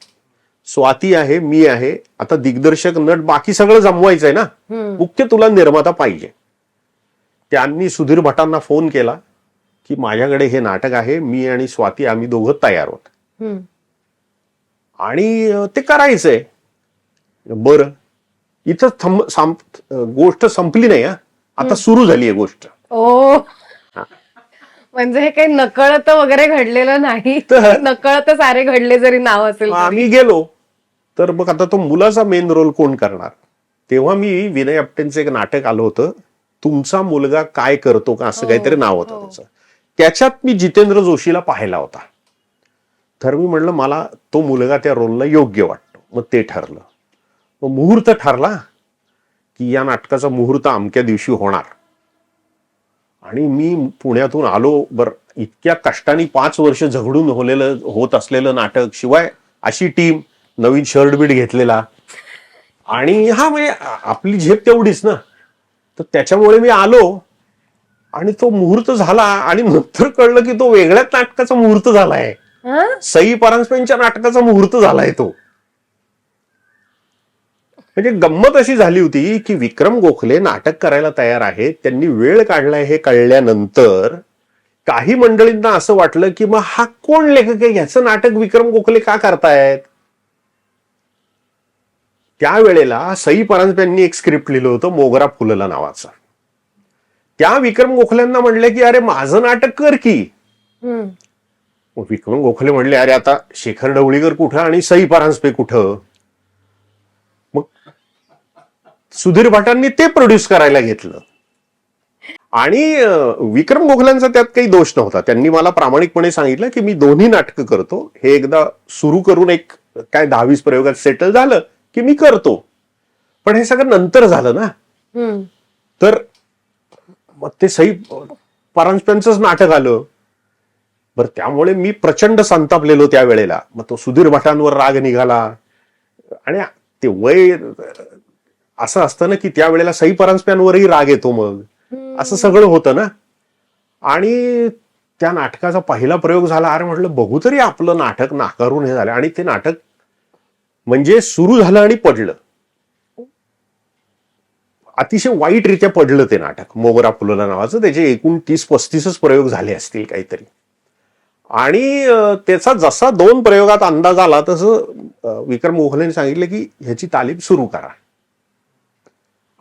स्वाती आहे, मी आहे, आता दिग्दर्शक, नट, बाकी सगळं जमवायचंय ना, मुख्य तुला निर्माता पाहिजे. त्यांनी सुधीर भटांना फोन केला की माझ्याकडे हे नाटक आहे, मी आणि स्वाती आम्ही दोघं तयार आहोत आणि ते करायचंय. बरं, इथं गोष्ट संपली नाही. आता सुरू झाली आहे गोष्ट. ओ, म्हणजे हे काही नकळत वगैरे घडलेलं नाही, नकळत सारे घडले जरी नाव असेल. आम्ही गेलो तर मग आता तो मुलाचा मेन रोल कोण करणार. तेव्हा मी विनय आपटेंचं एक नाटक आलं होतं, तुमचा मुलगा काय करतो का, असं काहीतरी नाव होतं त्याचं. त्याच्यात मी जितेंद्र जोशीला पाहिला होता. तर मी म्हणलं मला तो मुलगा त्या रोलला योग्य वाटतो. मग ते ठरलं. मग मुहूर्त ठरला की या नाटकाचा मुहूर्त अमक्या दिवशी होणार. आणि मी पुण्यातून आलो. बर, इतक्या कष्टाने 5 वर्ष झगडून होत असलेलं नाटक, शिवाय अशी टीम, नवीन शर्ट बीट घेतलेला आणि हा म्हणजे आपली झेप तेवढीच ना. तर त्याच्यामुळे मी आलो आणि तो मुहूर्त झाला आणि नंतर कळलं की तो वेगळ्याच नाटकाचा मुहूर्त झालाय. सई परांजपेंच्या नाटकाचा मुहूर्त झालाय तो. म्हणजे गंमत अशी झाली होती की विक्रम गोखले नाटक करायला तयार आहेत, त्यांनी वेळ काढलाय हे कळल्यानंतर काही मंडळींना असं वाटलं की मग हा कोण लेखक आहे, ह्याचं नाटक विक्रम गोखले का करतायत. त्यावेळेला सई परांजपेंनी एक स्क्रिप्ट लिहिलं होतं मोगरा फुलला नावाचं. त्या विक्रम गोखलेंना म्हणले की अरे माझं नाटक कर की. विक्रम गोखले म्हणले अरे आता शेखर ढवळीकर कुठं आणि सई परांजपे कुठं. मग सुधीर भटांनी ते प्रोड्यूस करायला घेतलं आणि विक्रम गोखल्यांचा त्यात काही दोष नव्हता. त्यांनी मला प्रामाणिकपणे सांगितलं की मी दोन्ही नाटकं करतो, हे एकदा सुरू करून एक काय 10-20 प्रयोगात सेटल झालं की मी करतो. पण हे सगळं नंतर झालं ना. तर मग ते सई परांजपेंचंच नाटक आलं. बरं, त्यामुळे मी प्रचंड संतापलेलो त्यावेळेला. मग तो सुधीर भटांवर राग निघाला आणि ते वय असं असतं ना की त्यावेळेला सई परांजप्यांवरही राग येतो. मग असं सगळं होतं ना. आणि त्या नाटकाचा पहिला प्रयोग झाला. अरे म्हटलं बघू तरी आपलं नाटक नाकारून हे झालं. आणि ते नाटक म्हणजे सुरू झालं आणि पडलं. अतिशय वाईटरित्या पडलं ते नाटक मोगरा फुलला नावाचं. त्याचे एकूण 30-35 प्रयोग झाले असतील काहीतरी. आणि त्याचा जसा 2 प्रयोगात अंदाज आला तसं विक्रम गोखलेंनी सांगितलं की ह्याची तालीम सुरू करा.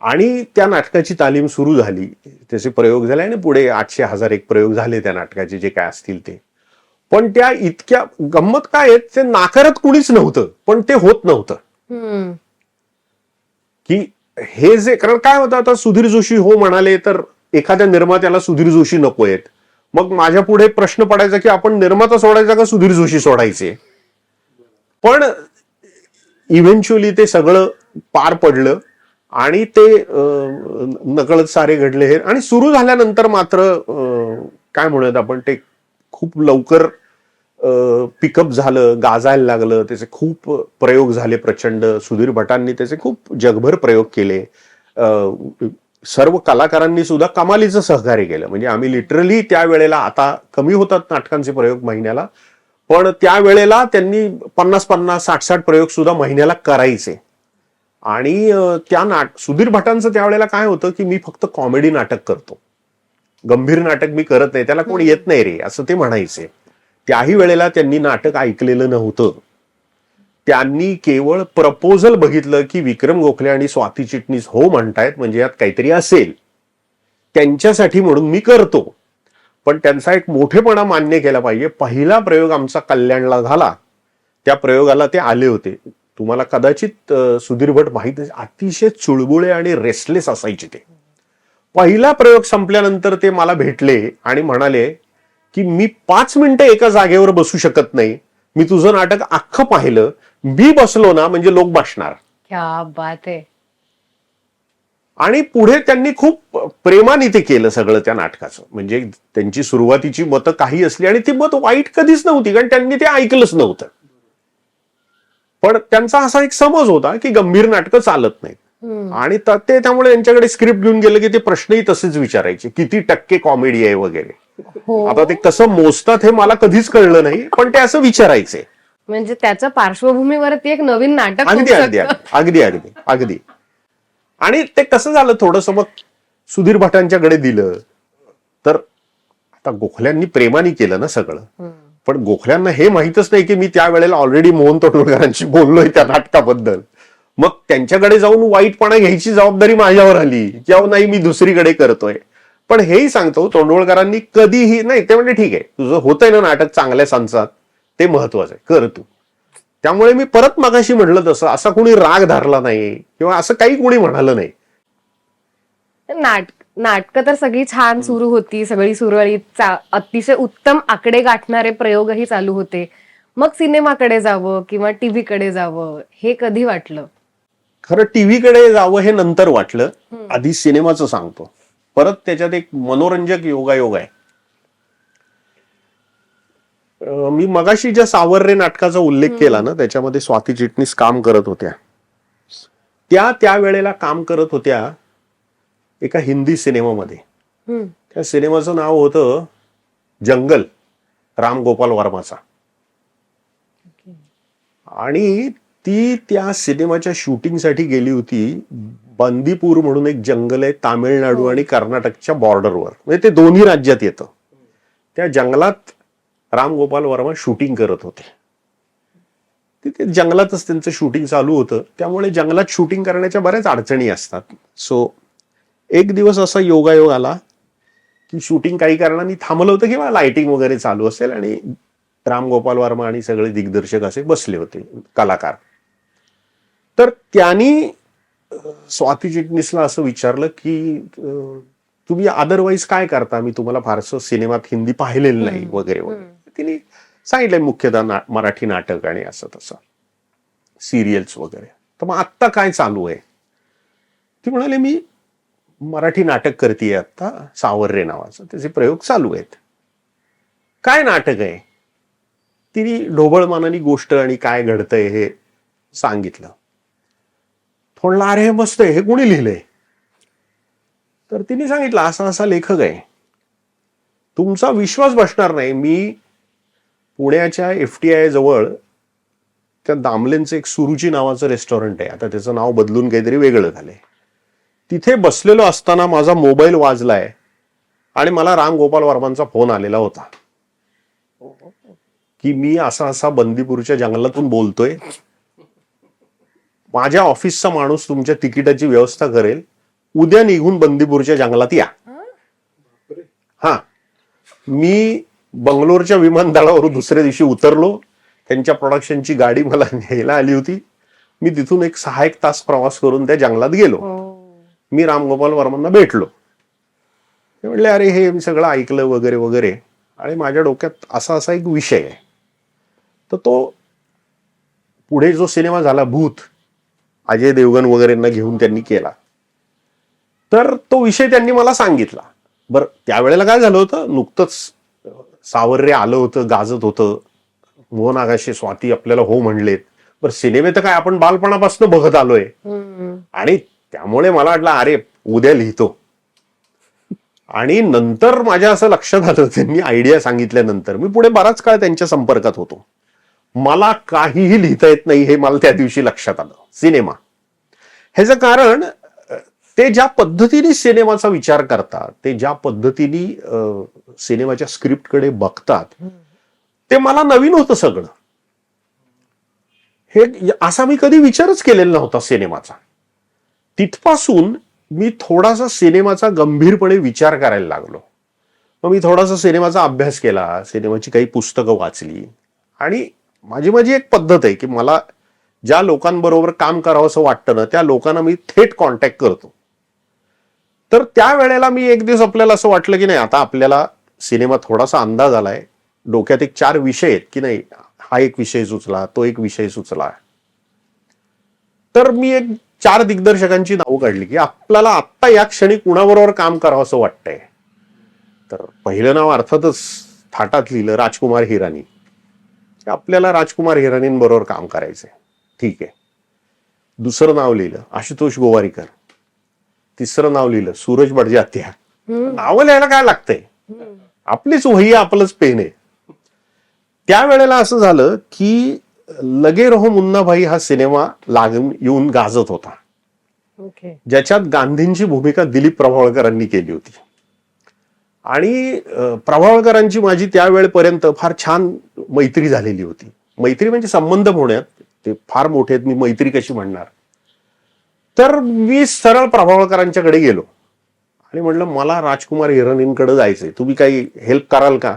आणि त्या नाटकाची तालीम सुरू झाली, त्याचे प्रयोग झाले आणि पुढे 800-1000 एक प्रयोग झाले त्या नाटकाचे, जे काय असतील ते. पण त्या इतक्या गंमत काय आहे, ते नाकारत कुणीच नव्हतं, पण ते होत नव्हतं की हे जे. कारण काय होतं, आता सुधीर जोशी हो म्हणाले तर एखाद्या निर्मात्याला सुधीर जोशी नको आहेत. मग माझ्या पुढे प्रश्न पडायचा की आपण निर्माता सोडायचा का सुधीर जोशी सोडायचे. पण इव्हेंच्युअली ते सगळं पार पडलं आणि ते नकळत सारे घडले हे. आणि सुरू झाल्यानंतर मात्र काय म्हणूयात आपण, ते खूप लवकर पिकअप झालं, गाजायला लागलं. त्याचे खूप प्रयोग झाले प्रचंड. सुधीर भटांनी त्याचे खूप जगभर प्रयोग केले. सर्व कलाकारांनी सुद्धा कमालीचं सहकार्य केलं. म्हणजे आम्ही लिटरली त्यावेळेला, आता कमी होतात नाटकांचे प्रयोग महिन्याला, पण त्यावेळेला त्यांनी 50-50, 60-60 प्रयोग सुद्धा महिन्याला करायचे. आणि त्या सुधीर भटांचं त्यावेळेला काय होतं की मी फक्त कॉमेडी नाटक करतो, गंभीर नाटक मी करत नाही, त्याला कोणी येत नाही रे, असं ते म्हणायचे. त्याही वेळेला त्यांनी नाटक ऐकलेलं नव्हतं. त्यांनी केवळ प्रपोजल बघितलं की विक्रम गोखले आणि स्वाती चिटणीस हो म्हणतायत, म्हणजे यात काहीतरी असेल, त्यांच्यासाठी म्हणून मी करतो. पण त्यांचा एक मोठेपणा मान्य केला पाहिजे. पहिला प्रयोग आमचा कल्याणला झाला, त्या प्रयोगाला ते आले होते. तुम्हाला कदाचित सुधीर भट माहित आहे, अतिशय चुळबुळे आणि रेस्टलेस असायचे ते. पहिला प्रयोग संपल्यानंतर ते मला भेटले आणि म्हणाले की मी 5 मिनिटं एका जागेवर बसू शकत नाही, मी तुझं नाटक अख्खं पाहिलं, मी बसलो ना म्हणजे लोक बसणार. क्या बात आहे. आणि पुढे त्यांनी खूप प्रेमाने ते केलं सगळं त्या नाटकाचं. म्हणजे त्यांची सुरुवातीची मतं काही असली आणि ती मत वाईट कधीच नव्हती, कारण त्यांनी ते ऐकलंच नव्हतं. पण त्यांचा असा एक समज होता की गंभीर नाटकं चालत नाहीत आणि ते त्यामुळे त्यांच्याकडे स्क्रिप्ट घेऊन गेलं की ते प्रश्नही तसेच विचारायचे, किती टक्के कॉमेडी आहे वगैरे. हो. आता ते कसं मोजतात हे मला कधीच कळलं नाही, पण ते असं विचारायचे. म्हणजे त्याच्या पार्श्वभूमीवरती एक नवीन नाटक होऊ अगदी अगदी शकतं. अगदी अगदी अगदी. आणि ते कसं झालं, थोडंसं मग सुधीर भटांच्याकडे दिलं तर आता गोखल्यांनी प्रेमाने केलं ना सगळं, पण गोखल्यांना हे माहितच नाही की मी त्यावेळेला ऑलरेडी मोहन तोंडवलकरांशी बोललोय त्या नाटकाबद्दल. मग त्यांच्याकडे जाऊन वाईटपणा घ्यायची जबाबदारी माझ्यावर आली किंवा नाही मी दुसरीकडे करतोय. पण हेही सांगतो, तोंडवलकरांनी कधीही नाही, ते म्हणजे ठीक आहे तुझं होतंय ना नाटक चांगल्या संसात, ते महत्वाचं आहे, कर तू. त्यामुळे मी परत मगाशी म्हटलं तसं असा कोणी राग धरला नाही किंवा असं काही कोणी म्हणालं नाही. नाटकं तर सगळी छान सुरू होती, सगळी सुरळीत, अतिशय उत्तम आकडे गाठणारे प्रयोगही चालू होते. मग सिनेमाकडे जावं किंवा टीव्हीकडे जावं हे कधी वाटलं? खरं टीव्हीकडे जावं हे नंतर वाटलं, आधी सिनेमाचं सांगतो. परत त्याच्यात एक मनोरंजक योगायोग आहे. मी मगाशी ज्या सावर्रे नाटकाचा उल्लेख केला ना, त्याच्यामध्ये स्वाती चिटणीस काम करत होत्या. त्या वेळेला काम करत होत्या एका हिंदी सिनेमामध्ये. त्या सिनेमाचं नाव होतं जंगल, राम गोपाल वर्माचा. आणि ती त्या सिनेमाच्या शूटिंगसाठी गेली होती. बंदीपूर म्हणून एक जंगल आहे तामिळनाडू आणि कर्नाटकच्या बॉर्डरवर, म्हणजे ते दोन्ही राज्यात येतं. त्या जंगलात राम गोपाल वर्मा शूटिंग करत होते. तिथे जंगलातच त्यांचं शूटिंग चालू होतं, त्यामुळे जंगलात शूटिंग करण्याच्या बऱ्याच अडचणी असतात. सो एक दिवस असा योगायोग आला की शूटिंग काही कारणाने थांबलं होतं किंवा लाइटिंग वगैरे चालू असेल आणि राम गोपाल वर्मा आणि सगळे दिग्दर्शक असे बसले होते, कलाकार. तर त्यांनी स्वाती चिटणीसला असं विचारलं की तुम्ही अदरवाईज काय करता, मी तुम्हाला फारसं सिनेमात हिंदी पाहिलेलं नाही वगैरे वगैरे. तिने सांगितलंय मुख्यतः मराठी नाटक आणि असं तसं सिरियल्स वगैरे. तर मग आत्ता काय चालू आहे? ती म्हणाले मी मराठी नाटक करतेय आता, सावर्रे नावाचं, त्याचे प्रयोग चालू आहेत. काय नाटक आहे? तिने ढोबळमानाने गोष्ट आणि काय घडतंय हे सांगितलं. म्हणला अरे मस्त आहे, हे कोणी लिहिलंय? तर तिने सांगितलं असा असा लेखक आहे. तुमचा विश्वास बसणार नाही, मी पुण्याच्या FTI जवळ त्या दामलेंचं एक सुरुची नावाचं रेस्टॉरंट आहे, आता त्याचं नाव बदलून काहीतरी वेगळं झालंय, तिथे बसलेलो असताना माझा मोबाईल वाजलाय आणि मला राम गोपाल वर्मांचा फोन आलेला होता की मी असा असा बंदीपूरच्या जंगलातून बोलतोय, माझ्या ऑफिसचा माणूस तुमच्या तिकिटाची व्यवस्था करेल, उद्या निघून बंदीपूरच्या जंगलात या. हा, मी बंगलोरच्या विमानतळावर दुसऱ्या दिवशी उतरलो, त्यांच्या प्रोडक्शनची गाडी मला न्यायला आली होती. मी तिथून एक 6-1 तास प्रवास करून त्या जंगलात गेलो. मी रामगोपाल वर्मांना भेटलो. ते म्हणले अरे हे मी सगळं ऐकलं वगैरे वगैरे आणि माझ्या डोक्यात असा असा एक विषय आहे. तर तो पुढे जो सिनेमा झाला भूत, अजय देवगण वगैरेंना घेऊन त्यांनी केला, तर तो विषय त्यांनी मला सांगितला. बरं त्यावेळेला काय झालं होतं, नुकतंच सावर्रे आलं होतं, गाजत होतं, मोहन आगाशे स्वाती आपल्याला हो म्हणलेत. बरं सिनेमे तर काय आपण बालपणापासून बघत आलोय आणि त्यामुळे मला वाटलं अरे उद्या लिहितो. आणि नंतर माझ्या असं लक्षात आलं, त्यांनी आयडिया सांगितल्यानंतर मी पुढे बराच काळ त्यांच्या संपर्कात होतो. मला काहीही लिहिता येत नाही हे मला त्या दिवशी लक्षात आलं. सिनेमा ह्याचं कारण ते ज्या पद्धतीने सिनेमाचा विचार करतात, ते ज्या पद्धतीने सिनेमाच्या स्क्रिप्टकडे बघतात, ते मला नवीन होतं सगळं. हे असा मी कधी विचारच केलेला नव्हता सिनेमाचा. तिथपासून मी थोडासा सिनेमाचा गंभीरपणे विचार करायला लागलो. मग मी थोडासा सिनेमाचा अभ्यास केला, सिनेमाची काही पुस्तकं वाचली आणि माझी एक पद्धत आहे की मला ज्या लोकांबरोबर काम करावं असं वाटतं ना, त्या लोकांना मी थेट कॉन्टॅक्ट करतो. तर त्यावेळेला मी एक दिवस आपल्याला असं वाटलं की नाही, आता आपल्याला सिनेमा थोडासा अंदाज आलाय, डोक्यात एक 4 विषय आहेत की नाही, हा एक विषय सुचला, तो एक विषय सुचला. तर मी एक 4 दिग्दर्शकांची नावं काढली की आपल्याला आत्ता या क्षणी कुणाबरोबर काम करावं असं वाटतंय. तर पहिलं नाव अर्थातच थाटात लिहिलं, राजकुमार हिरानी. आपल्याला राजकुमार हिरानींबरोबर काम करायचंय. ठीक आहे. दुसरं नाव लिहिलं आशुतोष गोवारीकर. तिसरं नाव लिहिलं सूरज बडजात्या. नावं लिहायला काय लागतंय, आपलीच वही आपलंच पेन आहे. त्यावेळेला असं झालं की लगे रहो मुन्ना भाई हा सिनेमा लागून येऊन गाजत होता, ज्याच्यात गांधींची भूमिका दिलीप प्रभावळकरांनी केली होती. आणि प्रभावळकरांची माझी त्यावेळेपर्यंत फार छान मैत्री झालेली होती. मैत्री म्हणजे संबंध होण्यात ते फार मोठे आहेत, मी मैत्री कशी म्हणणार. तर मी सरळ प्रभावळकरांच्याकडे गेलो आणि म्हणलं मला राजकुमार हिरानींकडे जायचंय, तुम्ही काही हेल्प कराल का.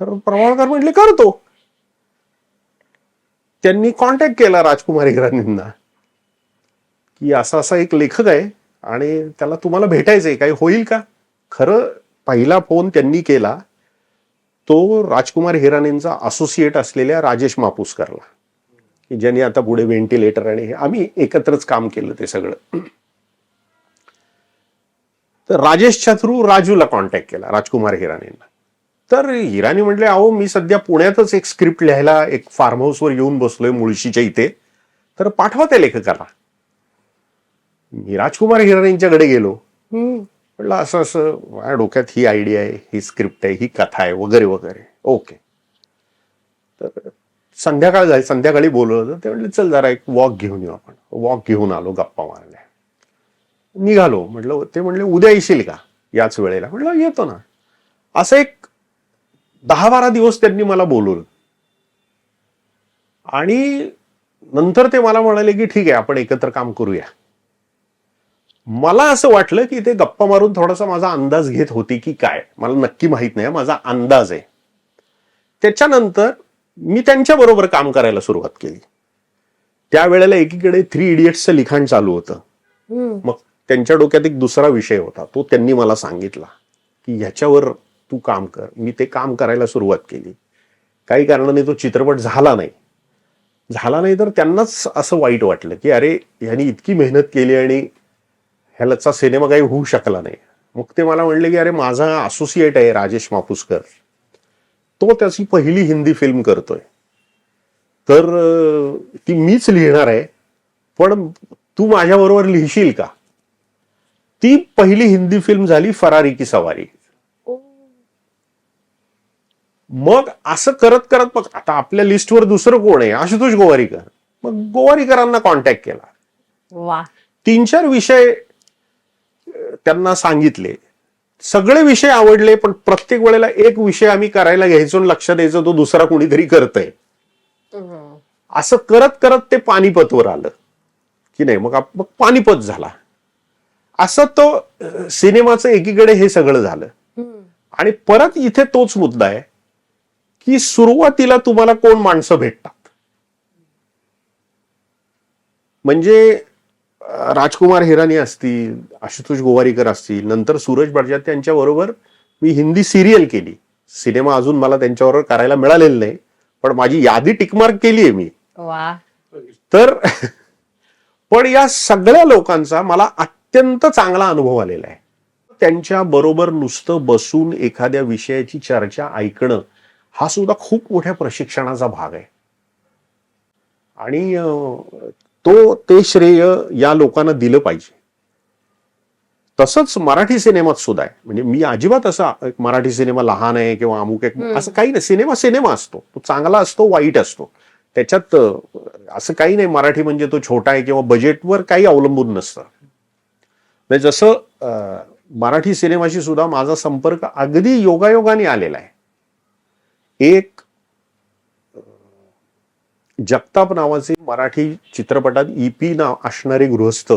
तर प्रभावळकर म्हटले करतो. त्यांनी कॉन्टॅक्ट केला राजकुमार हिरानींना की असा असा एक लेखक आहे आणि त्याला तुम्हाला भेटायचंय, काही होईल का. खरं पहिला फोन त्यांनी केला तो राजकुमार हिरानींचा असोसिएट असलेल्या राजेश मापुसकरला, की ज्यांनी आता पुढे व्हेंटिलेटर आणि आम्ही एकत्रच काम केलं ते सगळं. तर राजेशच्या थ्रू राजूला कॉन्टॅक्ट केला राजकुमार हिरानींना. तर हिरानी म्हटले अहो मी सध्या पुण्यातच एक स्क्रिप्ट लिहायला एक फार्म हाऊसवर येऊन बसलोय मुळशीच्या इथे, तर पाठवा त्या लेखकाला. मी राजकुमार हिरानींच्याकडे गेलो, म्हटलं असं असं माझ्या डोक्यात ही आयडिया आहे, ही स्क्रिप्ट आहे, ही कथा आहे वगैरे वगैरे. ओके. तर संध्याकाळी बोलवलं. ते म्हटलं चल जरा एक वॉक घेऊन येऊ आपण. वॉक घेऊन आलो, गप्पा मारल्या, निघालो. म्हटलं ते म्हणले उद्या येशील का याच वेळेला. म्हटलं येतो ना. असं एक 10-12 दिवस त्यांनी मला बोलवलं आणि नंतर ते मला म्हणाले की ठीक आहे आपण एकत्र काम करूया. मला असं वाटलं की ते गप्पा मारून थोडासा माझा अंदाज घेत होती की काय, मला नक्की माहित नाही, माझा अंदाज आहे. त्याच्यानंतर मी त्यांच्या बरोबर काम करायला सुरुवात केली. त्यावेळेला एकीकडे 3 इडियट्सचं लिखाण चालू होतं. मग त्यांच्या डोक्यात एक दुसरा विषय होता, तो त्यांनी मला सांगितला की ह्याच्यावर तू काम कर. मी ते काम करायला सुरुवात केली. काही कारणाने तो चित्रपट झाला नाही तर त्यांनाच असं वाईट वाटलं की अरे ह्यांनी इतकी मेहनत केली आणि ह्याचा सिनेमा काही होऊ शकला नाही. मग ते मला म्हणले की अरे माझा असोसिएट आहे राजेश मापुसकर, तो त्याची पहिली हिंदी फिल्म करतोय, तर ती मीच लिहिणार आहे, पण तू माझ्याबरोबर लिहिशील का. ती पहिली हिंदी फिल्म झाली फरारी की सवारी. मग असं करत करत मग आता आपल्या लिस्टवर दुसरं कोण आहे, आशुतोष गोवारीकर. मग गोवारीकरांना कॉन्टॅक्ट केला. वा. 3-4 विषय त्यांना सांगितले, सगळे विषय आवडले, पण प्रत्येक वेळेला एक विषय आम्ही करायला घ्यायचो आणि लक्ष द्यायचो तो दुसरा कोणीतरी करतंय. असं करत करत ते पानिपतवर आलं की नाही. मग पानिपत झाला. असं तो सिनेमाचं एकीकडे हे सगळं झालं. आणि परत इथे तोच मुद्दा आहे की सुरुवातीला तुम्हाला कोण माणसं भेटतात. म्हणजे राजकुमार हिरानी असतील, आशुतोष गोवारीकर असतील, नंतर सूरज बडजात्या यांच्या बरोबर मी हिंदी सिरियल केली. सिनेमा अजून मला त्यांच्याबरोबर करायला मिळालेलं नाही, पण माझी यादी टिकमार्क केली आहे मी. तर पण या सगळ्या लोकांचा मला अत्यंत चांगला अनुभव आलेला आहे. त्यांच्या बरोबर नुसतं बसून एखाद्या विषयाची चर्चा ऐकणं हा सुद्धा खूप मोठ्या प्रशिक्षणाचा भाग आहे. आणि ते श्रेय या लोकांना दिलं पाहिजे. तसंच मराठी सिनेमात सुद्धा आहे. म्हणजे मी अजिबात असा मराठी सिनेमा लहान आहे किंवा अमुक आहे असं काही नाही. सिनेमा असतो, तो चांगला असतो, वाईट असतो, त्याच्यात असं काही नाही. मराठी म्हणजे तो छोटा आहे किंवा बजेटवर काही अवलंबून नसतं. म्हणजे जसं मराठी सिनेमाशी सुद्धा माझा संपर्क अगदी योगायोगाने आलेला आहे. एक जगताप नावाचे मराठी चित्रपटात ईपी नाव असणारे गृहस्थ,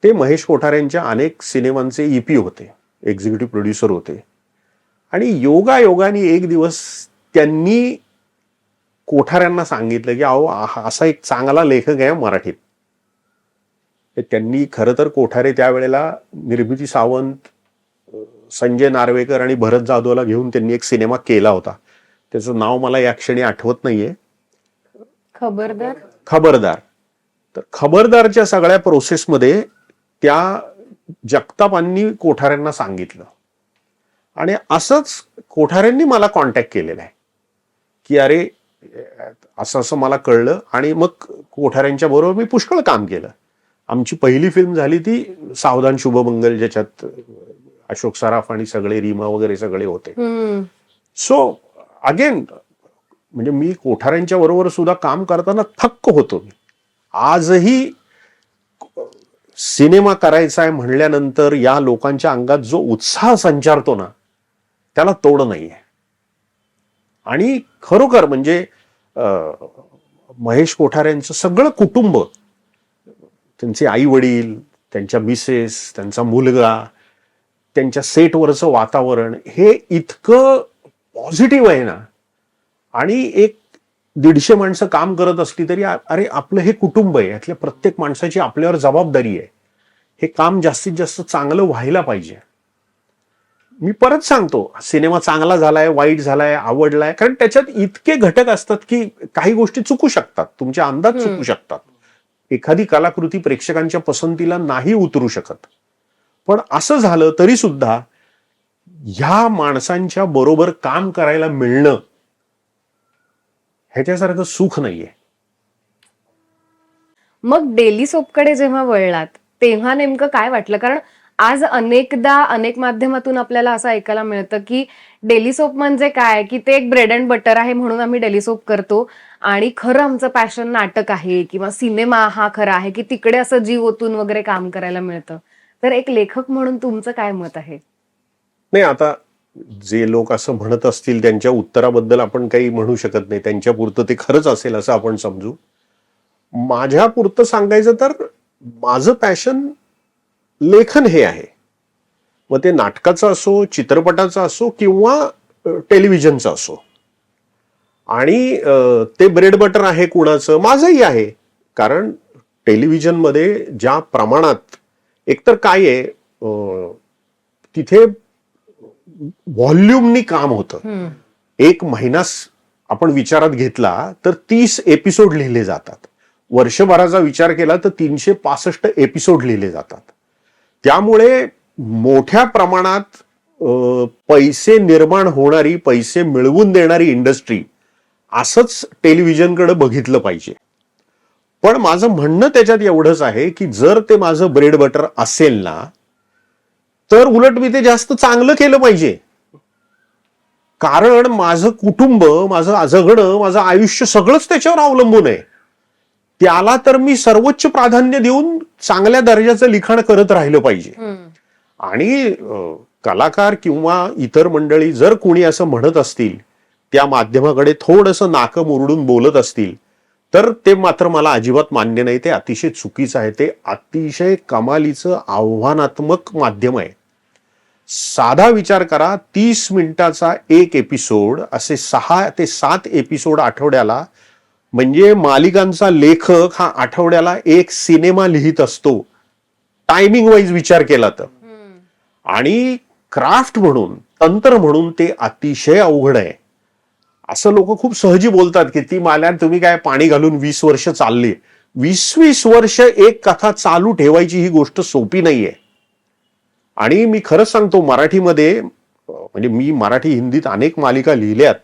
ते महेश कोठारेंच्या अनेक सिनेमांचे ईपी होते, एक्झिक्युटिव्ह प्रोड्युसर होते. आणि योगायोगाने एक दिवस त्यांनी कोठाऱ्यांना सांगितलं की अहो असा एक चांगला लेखक आहे मराठीत. त्यांनी खरं तर कोठारे त्यावेळेला निर्मिती सावंत, संजय नार्वेकर आणि भरत जाधवला घेऊन त्यांनी एक सिनेमा केला होता. त्याचं नाव मला या क्षणी आठवत नाहीये. खबरदार. तर खबरदारच्या सगळ्या प्रोसेसमध्ये त्या जगतापांनी कोठाऱ्यांना सांगितलं आणि असंच कोठाऱ्यांनी मला कॉन्टॅक्ट केलेला आहे की अरे असं असं मला कळलं. आणि मग कोठाऱ्यांच्या बरोबर मी पुष्कळ काम केलं. आमची पहिली फिल्म झाली ती सावधान शुभमंगल, ज्याच्यात अशोक सराफ आणि सगळे रीमा वगैरे सगळे होते. सो अगेन म्हणजे मी कोठाऱ्यांच्या बरोबर सुद्धा काम करताना थक्क होतो. आजही सिनेमा करायचा आहे म्हणल्यानंतर या लोकांच्या अंगात जो उत्साह संचारतो ना, त्याला तोड नाहीये. आणि खरोखर म्हणजे महेश कोठाऱ्यांचं सगळं कुटुंब, त्यांचे आई वडील, त्यांच्या मिसेस, त्यांचा मुलगा, त्यांच्या सेटवरचं वातावरण हे इतकं पॉझिटिव्ह आहे ना. आणि एक 150 माणसं काम करत असली तरी अरे आपलं हे कुटुंब आहे, यातल्या प्रत्येक माणसाची आपल्यावर जबाबदारी आहे. हे काम जास्तीत जास्त चांगलं व्हायला पाहिजे. मी परत सांगतो, सिनेमा चांगला झालाय, वाईट झालाय, आवडलाय, कारण त्याच्यात इतके घटक असतात की काही गोष्टी चुकू शकतात, तुमचे अंदाज चुकू शकतात. एखादी कलाकृती प्रेक्षकांच्या पसंतीला नाही उतरू शकत. पण असं झालं तरी सुद्धा ह्या माणसांच्या बरोबर काम करायला मिळणं ह्याच्यासारखं सुख नाहीये. मग डेली सोपकडे जेव्हा वळलात तेव्हा नेमकं काय वाटलं? कारण आज अनेकदा अनेक माध्यमातून आपल्याला असं ऐकायला मिळतं की डेली सोप म्हणजे काय, की ते एक ब्रेड अँड बटर आहे म्हणून आम्ही डेली सोप करतो आणि खरं आमचं पॅशन नाटक आहे किंवा सिनेमा हा खरा आहे, की तिकडे असं जीव ओतून वगैरे काम करायला मिळतं. तर एक लेखक म्हणून तुमचं काय मत आहे? नाही, आता जे लोक असं म्हणत असतील त्यांच्या उत्तराबद्दल आपण काही म्हणू शकत नाही. त्यांच्या पुरतं ते खरंच असेल असं आपण समजू. माझ्या पुरतं सांगायचं तर माझं पॅशन लेखन हे आहे. मग ते नाटकाचं असो, चित्रपटाचं असो किंवा टेलिव्हिजनचं असो. आणि ते ब्रेड बटर आहे कुणाचं, माझंही आहे. कारण टेलिव्हिजनमध्ये ज्या प्रमाणात एकतर काय आहे, तिथे व्हॉल्यूमनी काम होतं. एक महिना आपण विचारात घेतला तर 30 एपिसोड लिहिले जातात. वर्षभराचा विचार केला तर 365 एपिसोड लिहिले जातात. त्यामुळे मोठ्या प्रमाणात पैसे निर्माण होणारी, पैसे मिळवून देणारी इंडस्ट्री असंच टेलिव्हिजनकडे बघितलं पाहिजे. पण माझं म्हणणं त्याच्यात एवढंच आहे की जर ते माझं ब्रेड बटर असेल ना, तर उलट मी ते जास्त चांगलं केलं पाहिजे. कारण माझं कुटुंब, माझं जगणं, माझं आयुष्य सगळंच त्याच्यावर अवलंबून आहे. त्याला तर मी सर्वोच्च प्राधान्य देऊन चांगल्या दर्जाचं लिखाण करत राहिलं पाहिजे. आणि कलाकार किंवा इतर मंडळी जर कोणी असं म्हणत असतील, त्या माध्यमाकडे थोडंसं नाकं मुरडून बोलत असतील, तर ते मात्र मला अजिबात मान्य नाही. ते अतिशय चुकीचं आहे. ते अतिशय कमालीचं आव्हानात्मक माध्यम आहे. साधा विचार करा, 30 मिनिटाचा एक एपिसोड, असे 6 ते 7 एपिसोड आठवड्याला. म्हणजे मालिकांचा लेखक हा आठवड्याला एक सिनेमा लिहित असतो, टायमिंग वाईज विचार केला तर. आणि क्राफ्ट म्हणून, तंत्र म्हणून ते अतिशय अवघड आहे. असं लोक खूप सहजी बोलतात की ती माल्या तुम्ही काय पाणी घालून 20 वर्ष चालली. 20 वर्ष एक कथा चालू ठेवायची ही गोष्ट सोपी नाहीये. आणि मी खरंच सांगतो, मराठीमध्ये म्हणजे मी मराठी हिंदीत अनेक मालिका लिहिल्यात,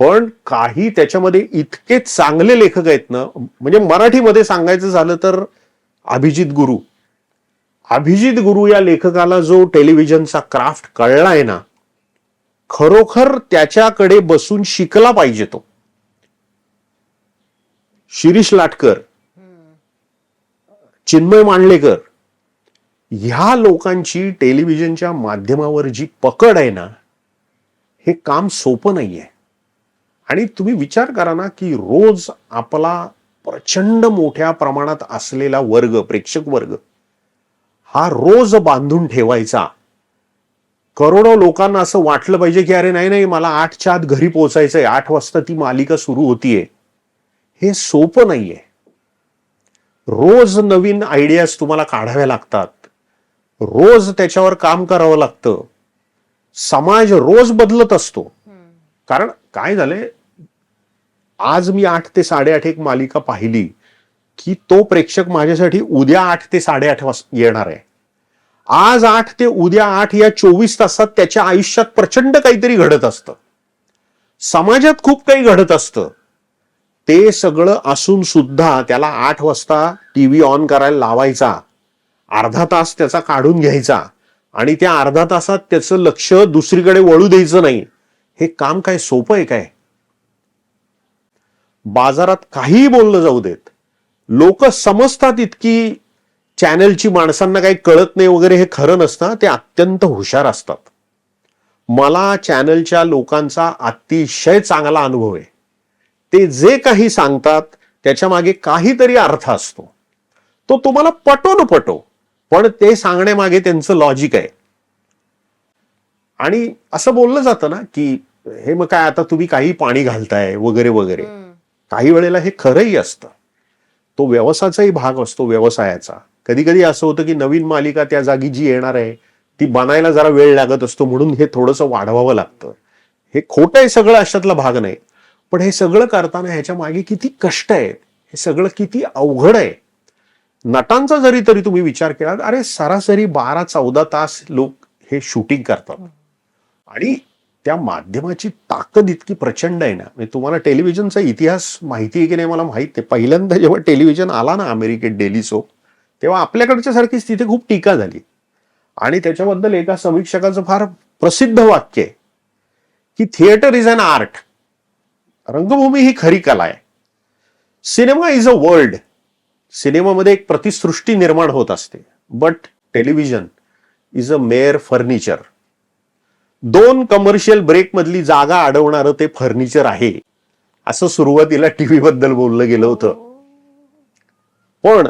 पण काही त्याच्यामध्ये इतके चांगले लेखक आहेत ना. म्हणजे मराठीमध्ये सांगायचं झालं तर अभिजित गुरु या लेखकाला जो टेलिव्हिजनचा क्राफ्ट कळलाय ना, खरोखर त्याच्याकडे बसून शिकला पाहिजे तो. शिरीष लाटकर, चिन्मय मांडलेकर, ह्या लोकांची टेलिव्हिजनच्या माध्यमावर जी पकड आहे ना, हे काम सोपं नाहीये. आणि तुम्ही विचार करा ना की रोज आपला प्रचंड मोठ्या प्रमाणात असलेला वर्ग, प्रेक्षक वर्ग, हा रोज बांधून ठेवायचा करोडो लोकांना असं वाटलं पाहिजे की अरे नाही मला 8च्या आत घरी पोहोचायचंय, 8 वाजता ती मालिका सुरू होतीये. हे सोपं नाहीये. रोज नवीन आयडियाज तुम्हाला काढाव्या लागतात, रोज त्याच्यावर काम करावं लागतं. समाज रोज बदलत असतो. कारण काय झालंय, आज मी 8 ते 8:30 एक मालिका पाहिली की तो प्रेक्षक माझ्यासाठी उद्या 8 ते 8:30 वाजता येणार आहे. आज 8 ते उद्या 8 या 24 तासात त्याच्या आयुष्यात प्रचंड काहीतरी घडत असतं, समाजात खूप काही घडत असतं. ते सगळं असून सुद्धा त्याला 8 वाजता टीव्ही ऑन करायला लावायचा, अर्धा तास त्याचा काढून घ्यायचा आणि त्या अर्धा तासात त्याचं लक्ष दुसरीकडे वळू द्यायचं नाही. हे काम काय सोपं आहे काय? बाजारात काहीही बोललं जाऊ देत, लोक समजतात इतकी चॅनलची माणसांना काही कळत नाही वगैरे, हे खरं नसतं. ते अत्यंत हुशार असतात. मला चॅनलच्या लोकांचा अतिशय चांगला अनुभव आहे. ते जे काही सांगतात त्याच्या मागे काहीतरी अर्थ असतो. तो तुम्हाला पटो न पटो, पण ते सांगण्यामागे त्यांचं लॉजिक आहे. आणि असं बोललं जातं ना की हे मग काय आता तुम्ही काही पाणी घालताय वगैरे वगैरे. काही वेळेला हे खरंही असतं. तो व्यवसायाचाही भाग असतो, व्यवसायाचा. कधी कधी असं होतं की नवीन मालिका त्या जागी जी येणार आहे ती बनायला जरा वेळ लागत असतो, म्हणून हे थोडंसं वाढवावं लागतं. हे खोटं आहे सगळं, अशातला भाग नाही. पण हे सगळं करताना ह्याच्या मागे किती कष्ट आहेत, हे सगळं किती अवघड आहे. नटांचा जरी तरी तुम्ही विचार केला, अरे सरासरी 12-14 तास लोक हे शूटिंग करतात. आणि त्या माध्यमाची ताकद इतकी प्रचंड आहे ना. म्हणजे तुम्हाला टेलिव्हिजनचा इतिहास माहिती आहे की नाही मला माहित नाही. पहिल्यांदा जेव्हा टेलिव्हिजन आला ना अमेरिकेत, डेली सोप, तेव्हा आपल्याकडच्या सारखीच तिथे खूप टीका झाली. आणि त्याच्याबद्दल एका समीक्षकाचं फार प्रसिद्ध वाक्य आहे की थिएटर इज अन आर्ट. रंगभूमी ही खरी कला आहे. Cinema is a world. सिनेमामध्ये एक प्रतिसृष्टी निर्माण होत असते. But television is a mere furniture. 2 commercial break मधली जागा अडवणारं ते फर्निचर आहे, असं सुरुवातीला टीव्ही बद्दल बोललं गेलं होतं. पण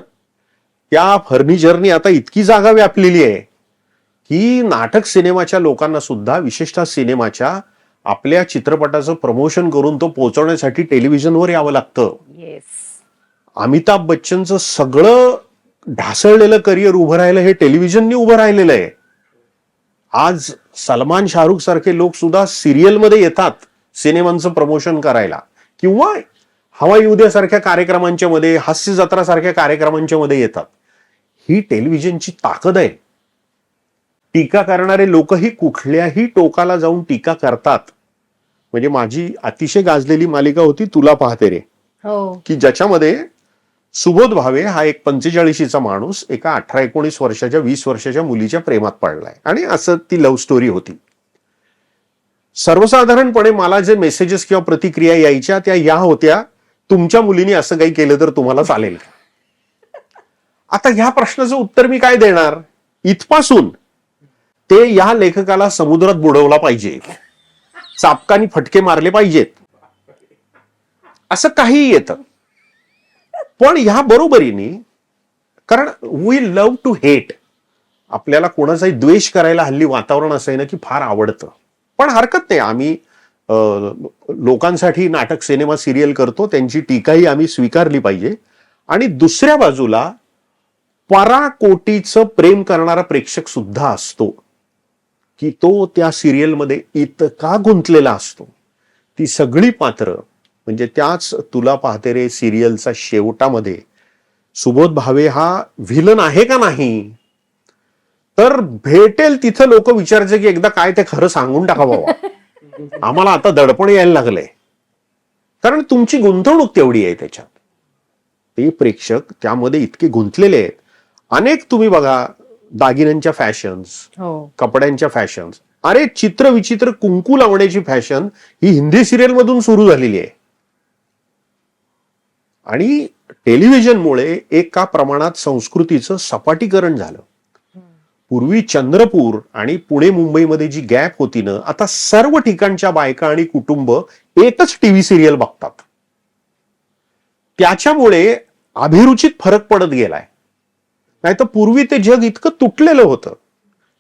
त्या फर्निचरनी आता इतकी जागा व्यापलेली आहे की नाटक सिनेमाच्या लोकांना सुद्धा, विशेषतः सिनेमाच्या, आपल्या चित्रपटाचं प्रमोशन करून तो पोहोचवण्यासाठी टेलिव्हिजनवर यावं लागतं. अमिताभ बच्चनचं सगळं ढासळलेलं करिअर उभं राहिलं हे टेलिव्हिजननी उभं राहिलेलं आहे. आज सलमान, शाहरुख सारखे लोक सुद्धा सिरियलमध्ये येतात सिनेमांचं प्रमोशन करायला, किंवा हवा येऊ द्या सारख्या कार्यक्रमांच्या मध्ये, हास्य जत्रा सारख्या कार्यक्रमांच्या मध्ये येतात. ही टेलिव्हिजनची ताकद आहे. टीका करणारे लोकही कुठल्याही टोकाला जाऊन टीका करतात. म्हणजे माझी अतिशय गाजलेली मालिका होती तुला पाहते रे, की ज्याच्यामध्ये सुबोध भावे हा एक 45चा माणूस एका 18-19 वर्षाच्या, 20 वर्षाच्या मुलीच्या प्रेमात पडलाय. आणि असं ती लव्ह स्टोरी होती. सर्वसाधारणपणे मला जे मेसेजेस किंवा प्रतिक्रिया यायच्या त्या या होत्या, तुमच्या मुलीने असं काही केलं तर तुम्हाला चालेल का? आता ह्या प्रश्नाचं उत्तर मी काय देणार? इथपासून ते या लेखकाला समुद्रात बुडवला पाहिजे, चापकानी फटके मारले पाहिजेत, असं काहीही येतं. पण ह्या बरोबरीने, कारण वी लव्ह टू हेट, आपल्याला कोणाचाही द्वेष करायला हल्ली वातावरण असं आहे ना की फार आवडतं. पण हरकत नाही, आम्ही लोकांसाठी नाटक, सिनेमा, सिरियल करतो, त्यांची टीकाही आम्ही स्वीकारली पाहिजे. आणि दुसऱ्या बाजूला पराकोटीचं प्रेम करणारा प्रेक्षक सुद्धा असतो की तो त्या सिरियलमध्ये इतका गुंतलेला असतो. ती सगळी पात्र, म्हणजे त्याच तुला पाहते रे सिरियलचा शेवटामध्ये सुबोध भावे हा व्हिलन आहे का नाही, तर भेटेल तिथं लोक विचारायचे की एकदा काय ते खरं सांगून टाका बाबा, आम्हाला आता दडपण यायला लागलंय. कारण तुमची गुंतवणूक तेवढी आहे त्याच्यात. ते प्रेक्षक त्यामध्ये इतके गुंतलेले आहेत. अनेक तुम्ही बघा, दागिन्यांच्या फॅशन्स, कपड्यांच्या फॅशन्स, अरे चित्र विचित्र कुंकू लावण्याची फॅशन ही हिंदी सिरियल मधून सुरू झालेली आहे. आणि टेलिव्हिजनमुळे एका प्रमाणात संस्कृतीचं सपाटीकरण झालं. पूर्वी चंद्रपूर आणि पुणे मुंबईमध्ये जी गॅप होती ना, आता सर्व ठिकाणच्या बायका आणि कुटुंब एकच टीव्ही सिरियल बघतात. त्याच्यामुळे अभिरुचीत फरक पडत गेलाय. नाही तर पूर्वी ते जग इतकं तुटलेलं होतं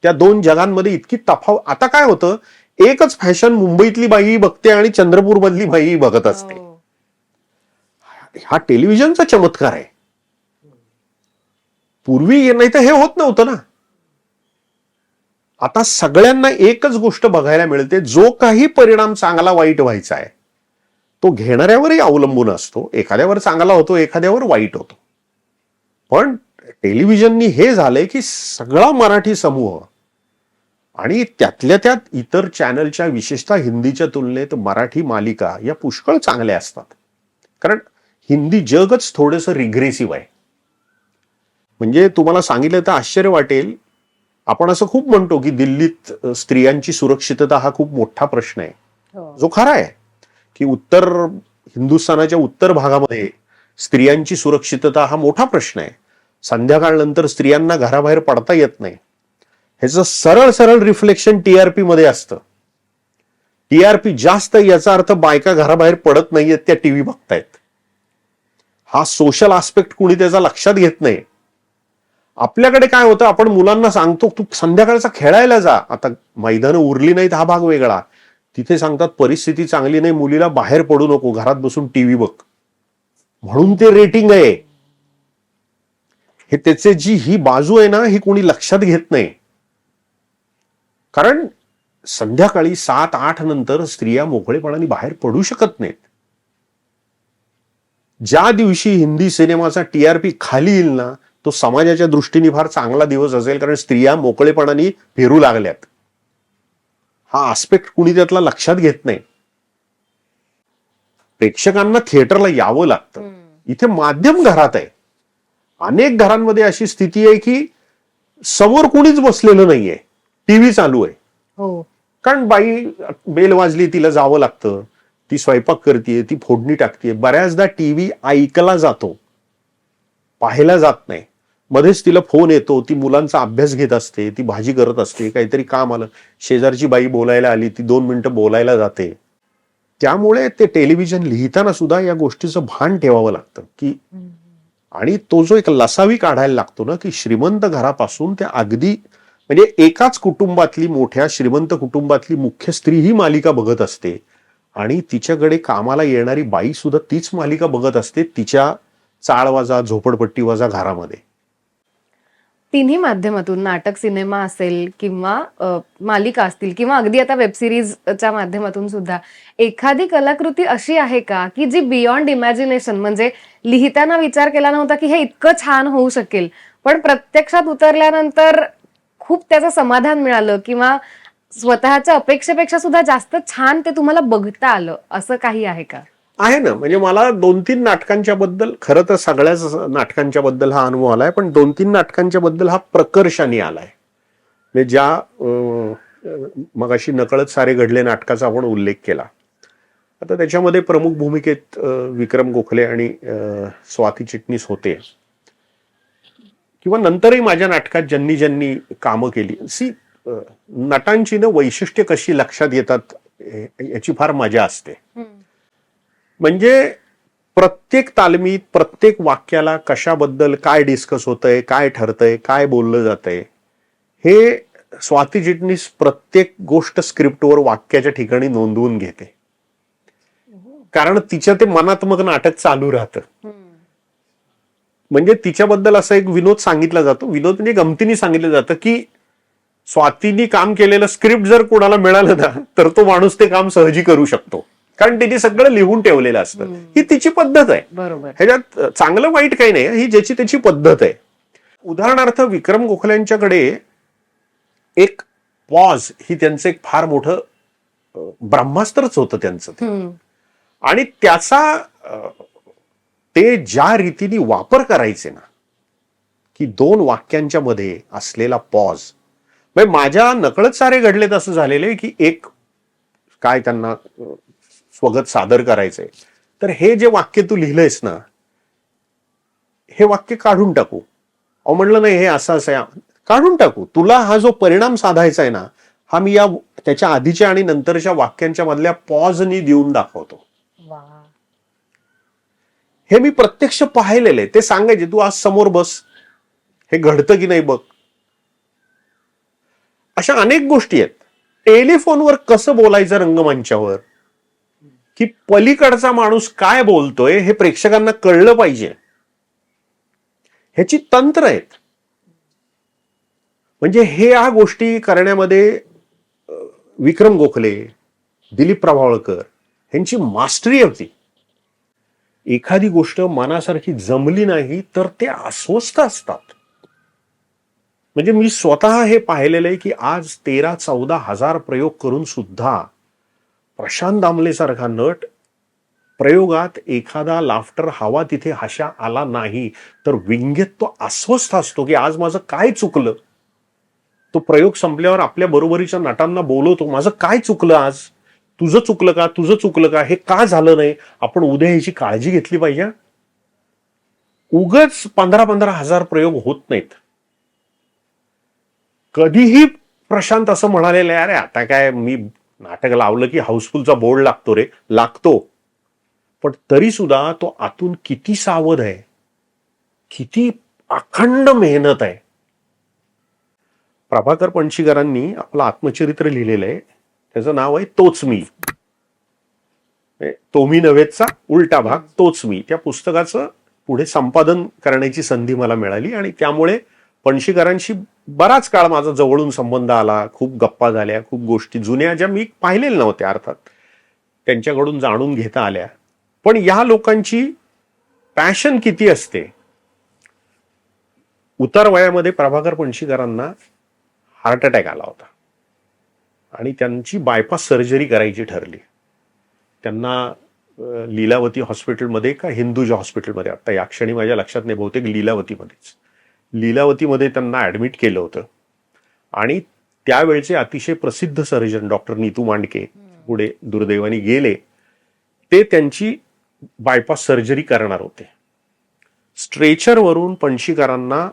त्या दोन जगांमध्ये इतकी तफावत. आता काय होतं, एकच फॅशन मुंबईतली बाई बघते आणि चंद्रपूर मधली बाई बघत असते. हा टेलिव्हिजनचा चमत्कार आहे. पूर्वी नाही तर हे होत नव्हतं ना. आता सगळ्यांना एकच गोष्ट बघायला मिळते, जो काही परिणाम चांगला वाईट व्हायचा आहे तो घेणाऱ्यावरही अवलंबून असतो. एखाद्यावर चांगला होतो, एखाद्यावर वाईट होतो. पण टेलिव्हिजननी हे झालंय की सगळा मराठी समूह आणि त्यातल्या त्यात इतर चॅनलच्या, विशेषतः हिंदीच्या तुलनेत मराठी मालिका या पुष्कळ चांगल्या असतात. कारण हिंदी जगच थोडंसं रिग्रेसिव्ह आहे. म्हणजे तुम्हाला सांगितलं तर आश्चर्य वाटेल, आपण असं खूप म्हणतो की दिल्लीत स्त्रियांची सुरक्षितता हा खूप मोठा प्रश्न आहे, जो खरा आहे. की हिंदुस्थानाच्या उत्तर भागामध्ये स्त्रियांची सुरक्षितता हा मोठा प्रश्न आहे. संध्याकाळनंतर स्त्रियांना घराबाहेर पडता येत नाही. ह्याचं सरळ सरळ रिफ्लेक्शन टीआरपी मध्ये असतं. टीआरपी जास्त याचा अर्थ बायका घराबाहेर पडत नाहीयेत, त्या टीव्ही बघतायत. हा सोशल आस्पेक्ट कुणी त्याचा लक्षात घेत नाही. आपल्याकडे काय होतं, आपण मुलांना सांगतो तू संध्याकाळचा खेळायला जा. आता मैदानं उरली नाहीत हा भाग वेगळा. तिथे सांगतात परिस्थिती चांगली नाही, मुलीला बाहेर पडू नको, घरात बसून टीव्ही बघ. म्हणून ते रेटिंग आहे. हे त्याचे जी ही बाजू आहे ना, ही कोणी लक्षात घेत नाही. कारण संध्याकाळी 7-8 नंतर स्त्रिया मोकळेपणाने बाहेर पडू शकत नाहीत. ज्या दिवशी हिंदी सिनेमाचा टीआरपी खाली येईल ना, तो समाजाच्या दृष्टीने फार चांगला दिवस असेल. कारण स्त्रिया मोकळेपणाने फिरू लागल्यात. हा आस्पेक्ट कुणी त्यातला लक्षात घेत नाही. प्रेक्षकांना थिएटरला यावं लागतं. इथे माध्यम घरात आहे. अनेक घरांमध्ये अशी स्थिती आहे की समोर कुणीच बसलेलं नाहीये, टीव्ही चालू आहे. कारण बाई बेल वाजली, तिला जावं लागतं, ती स्वयंपाक करते, ती फोडणी टाकते. बऱ्याचदा टीव्ही ऐकला जातो, पाहायला जात नाही. मध्येच तिला फोन येतो, ती मुलांचा अभ्यास घेत असते, ती भाजी करत असते, काहीतरी काम आलं, शेजारची बाई बोलायला आली, ती 2 मिनिटं बोलायला जाते. त्यामुळे ते टेलिव्हिजन लिहिताना सुद्धा या गोष्टीचं भान ठेवावं लागतं की, आणि तो जो एक लसावी काढायला लागतो ना, की श्रीमंत घरापासून त्या अगदी म्हणजे एकाच कुटुंबातली, मोठ्या श्रीमंत कुटुंबातली मुख्य स्त्री ही मालिका बघत असते आणि तिच्याकडे कामाला येणारी बाई सुद्धा तीच मालिका बघत असते तिच्या चाळवाजा, झोपडपट्टीवाजा घरामध्ये. तिन्ही माध्यमातून, नाटक, सिनेमा असेल किंवा मालिका असतील किंवा अगदी आता वेब सिरीजच्या माध्यमातून सुद्धा एखादी कलाकृती अशी आहे का की जी बियॉन्ड इमॅजिनेशन, म्हणजे लिहिताना विचार केला नव्हता की हे इतकं छान होऊ शकेल, पण प्रत्यक्षात उतरल्यानंतर खूप त्याचं समाधान मिळालं किंवा स्वतःच्या अपेक्षेपेक्षा सुद्धा जास्त छान ते तुम्हाला बघता आलं, असं काही आहे का? आहे ना. म्हणजे मला 2-3 नाटकांच्या बद्दल, खरं तर सगळ्याच नाटकांच्या बद्दल हा अनुभव आलाय, पण 2-3 नाटकांच्या बद्दल हा प्रकर्षाने आलाय. म्हणजे ज्या मगाशी नकळत सारे घडले नाटकाचा आपण उल्लेख केला, आता त्याच्यामध्ये प्रमुख भूमिकेत विक्रम गोखले आणि स्वाती चिटणीस होते. किंवा नंतरही माझ्या नाटकात ज्यांनी ज्यांनी कामं केली, नटांची ना वैशिष्ट्य कशी लक्षात येतात याची फार मजा असते. म्हणजे प्रत्येक तालमीत, प्रत्येक वाक्याला कशाबद्दल काय डिस्कस होतंय, काय ठरतंय, काय बोललं जातंय, हे स्वाती चिटणीस प्रत्येक गोष्ट स्क्रिप्टवर वाक्याच्या ठिकाणी नोंदवून घेते. कारण तिच्या ते मनात मग नाटक चालू राहतं. म्हणजे तिच्याबद्दल असा एक विनोद सांगितला जातो, विनोद म्हणजे गमतीने सांगितलं जातं की स्वातीनी काम केलेलं स्क्रिप्ट जर कोणाला मिळालं ना, तर तो माणूस ते काम सहजी करू शकतो. कारण तिने सगळं लिहून ठेवलेलं असतं. ही तिची पद्धत आहे. बरोबर. ह्याच्यात चांगलं वाईट काही नाही, ही ज्याची त्याची पद्धत आहे. उदाहरणार्थ विक्रम गोखल्यांच्याकडे एक पॉज ही त्यांचं एक फार मोठं ब्रह्मास्त्रच होतं त्यांचं. आणि त्याचा ते ज्या रीतीने वापर करायचे ना, की 2 वाक्यांच्या मध्ये असलेला पॉज, म्हणजे माझ्या नकळत सारे घडलेत असं झालेले की एक काय त्यांना स्वगत सादर करायचंय, तर हे जे वाक्य तू लिहिलंयस ना, हे वाक्य काढून टाकू. अहो म्हणलं नाही, हे असं आहे, काढून टाकू. तुला हा जो परिणाम साधायचा आहे ना, हा मी या त्याच्या आधीच्या आणि नंतरच्या वाक्यांच्या मधल्या पॉजनी देऊन दाखवतो. हे मी प्रत्यक्ष पाहिलेलं आहे. ते सांगायचे, तू आज समोर बस, हे घडतं की नाही बघ. अशा अनेक गोष्टी आहेत. टेलिफोनवर कसं बोलायचं रंगमंचावर, की पलीकडचा माणूस काय बोलतोय हे प्रेक्षकांना कळलं पाहिजे, ह्याची तंत्र आहेत. म्हणजे हे या गोष्टी करण्यामध्ये विक्रम गोखले, दिलीप प्रभावळकर यांची मास्टरी होती. एखादी गोष्ट मनासारखी जमली नाही तर ते अस्वस्थ असतात. म्हणजे मी स्वतः हे पाहिलेलं आहे की आज 13-14 हजार प्रयोग करून सुद्धा प्रशांत दामले सारखा नट प्रयोगात एखादा लाफ्टर हवा तिथे हशा आला नाही तर विंगेत तो अस्वस्थ असतो की आज माझं काय चुकलं. तो प्रयोग संपल्यावर आपल्या बरोबरीच्या नटांना बोलवतो, माझं काय चुकलं आज, तुझं चुकलं का, तुझं चुकलं का, हे का झालं नाही, आपण उद्या ह्याची काळजी घेतली पाहिजे. उगच 15-15 हजार प्रयोग होत नाहीत. कधीही प्रशांत असं म्हणालेलं आहे, अरे आता काय मी नाटक लावलं की हाऊसफुलचा बोर्ड लागतो रे, लागतो. पण तरी सुद्धा तो आतून किती सावध आहे, किती अखंड मेहनत आहे. प्रभाकर पणशीकरांनी आपलं आत्मचरित्र लिहिलेलं आहे, त्याचं नाव आहे तोच मी. तो मी नव्हेचा उलटा भाग, तोच मी. त्या पुस्तकाचं पुढे संपादन करण्याची संधी मला मिळाली आणि त्यामुळे पणशीकरांशी बराच काळ माझा जवळून संबंध आला. खूप गप्पा झाल्या, खूप गोष्टी जुन्या ज्या मी पाहिलेल्या नव्हत्या अर्थात त्यांच्याकडून जाणून घेता आल्या. पण या लोकांची पॅशन किती असते. उतार वयामध्ये प्रभाकर पणशीकरांना हार्ट अटॅक आला होता आणि त्यांची बायपास सर्जरी करायची ठरली. त्यांना लीलावती हॉस्पिटलमध्ये का हिंदूजा हॉस्पिटलमध्ये, आता या क्षणी माझ्या लक्षात नाही, बहुतेक लीलावतीमध्ये त्यांना ऍडमिट केलं होतं. आणि त्यावेळचे अतिशय प्रसिद्ध सर्जन डॉक्टर नीतू मांडके पुढे दुर्दैवाने गेले. ते त्यांची बायपास सर्जरी करणार होते. स्ट्रेचरवरून पणशीकरांना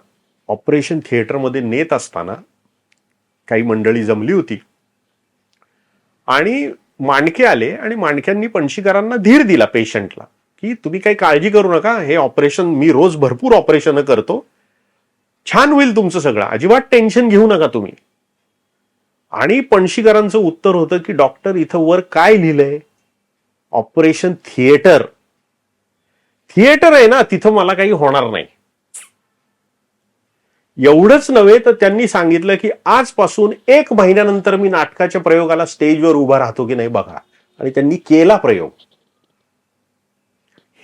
ऑपरेशन थिएटरमध्ये नेत असताना काही मंडळी जमली होती आणि मांडके आले आणि मांडक्यांनी पणशीकरांना धीर दिला पेशंटला की तुम्ही काही काळजी करू नका, हे ऑपरेशन मी रोज भरपूर ऑपरेशन करतो, छान होईल तुमचं सगळं, अजिबात टेन्शन घेऊ नका तुम्ही. आणि पणशीकरांचं उत्तर होतं की डॉक्टर इथं वर काय लिहिलंय, ऑपरेशन थिएटर. थिएटर आहे ना, तिथं मला काही होणार नाही. एवढंच नव्हे तर त्यांनी सांगितलं की आजपासून 1 महिन्यानंतर मी नाटकाच्या प्रयोगाला स्टेजवर उभा राहतो की नाही बघा. आणि त्यांनी केला प्रयोग.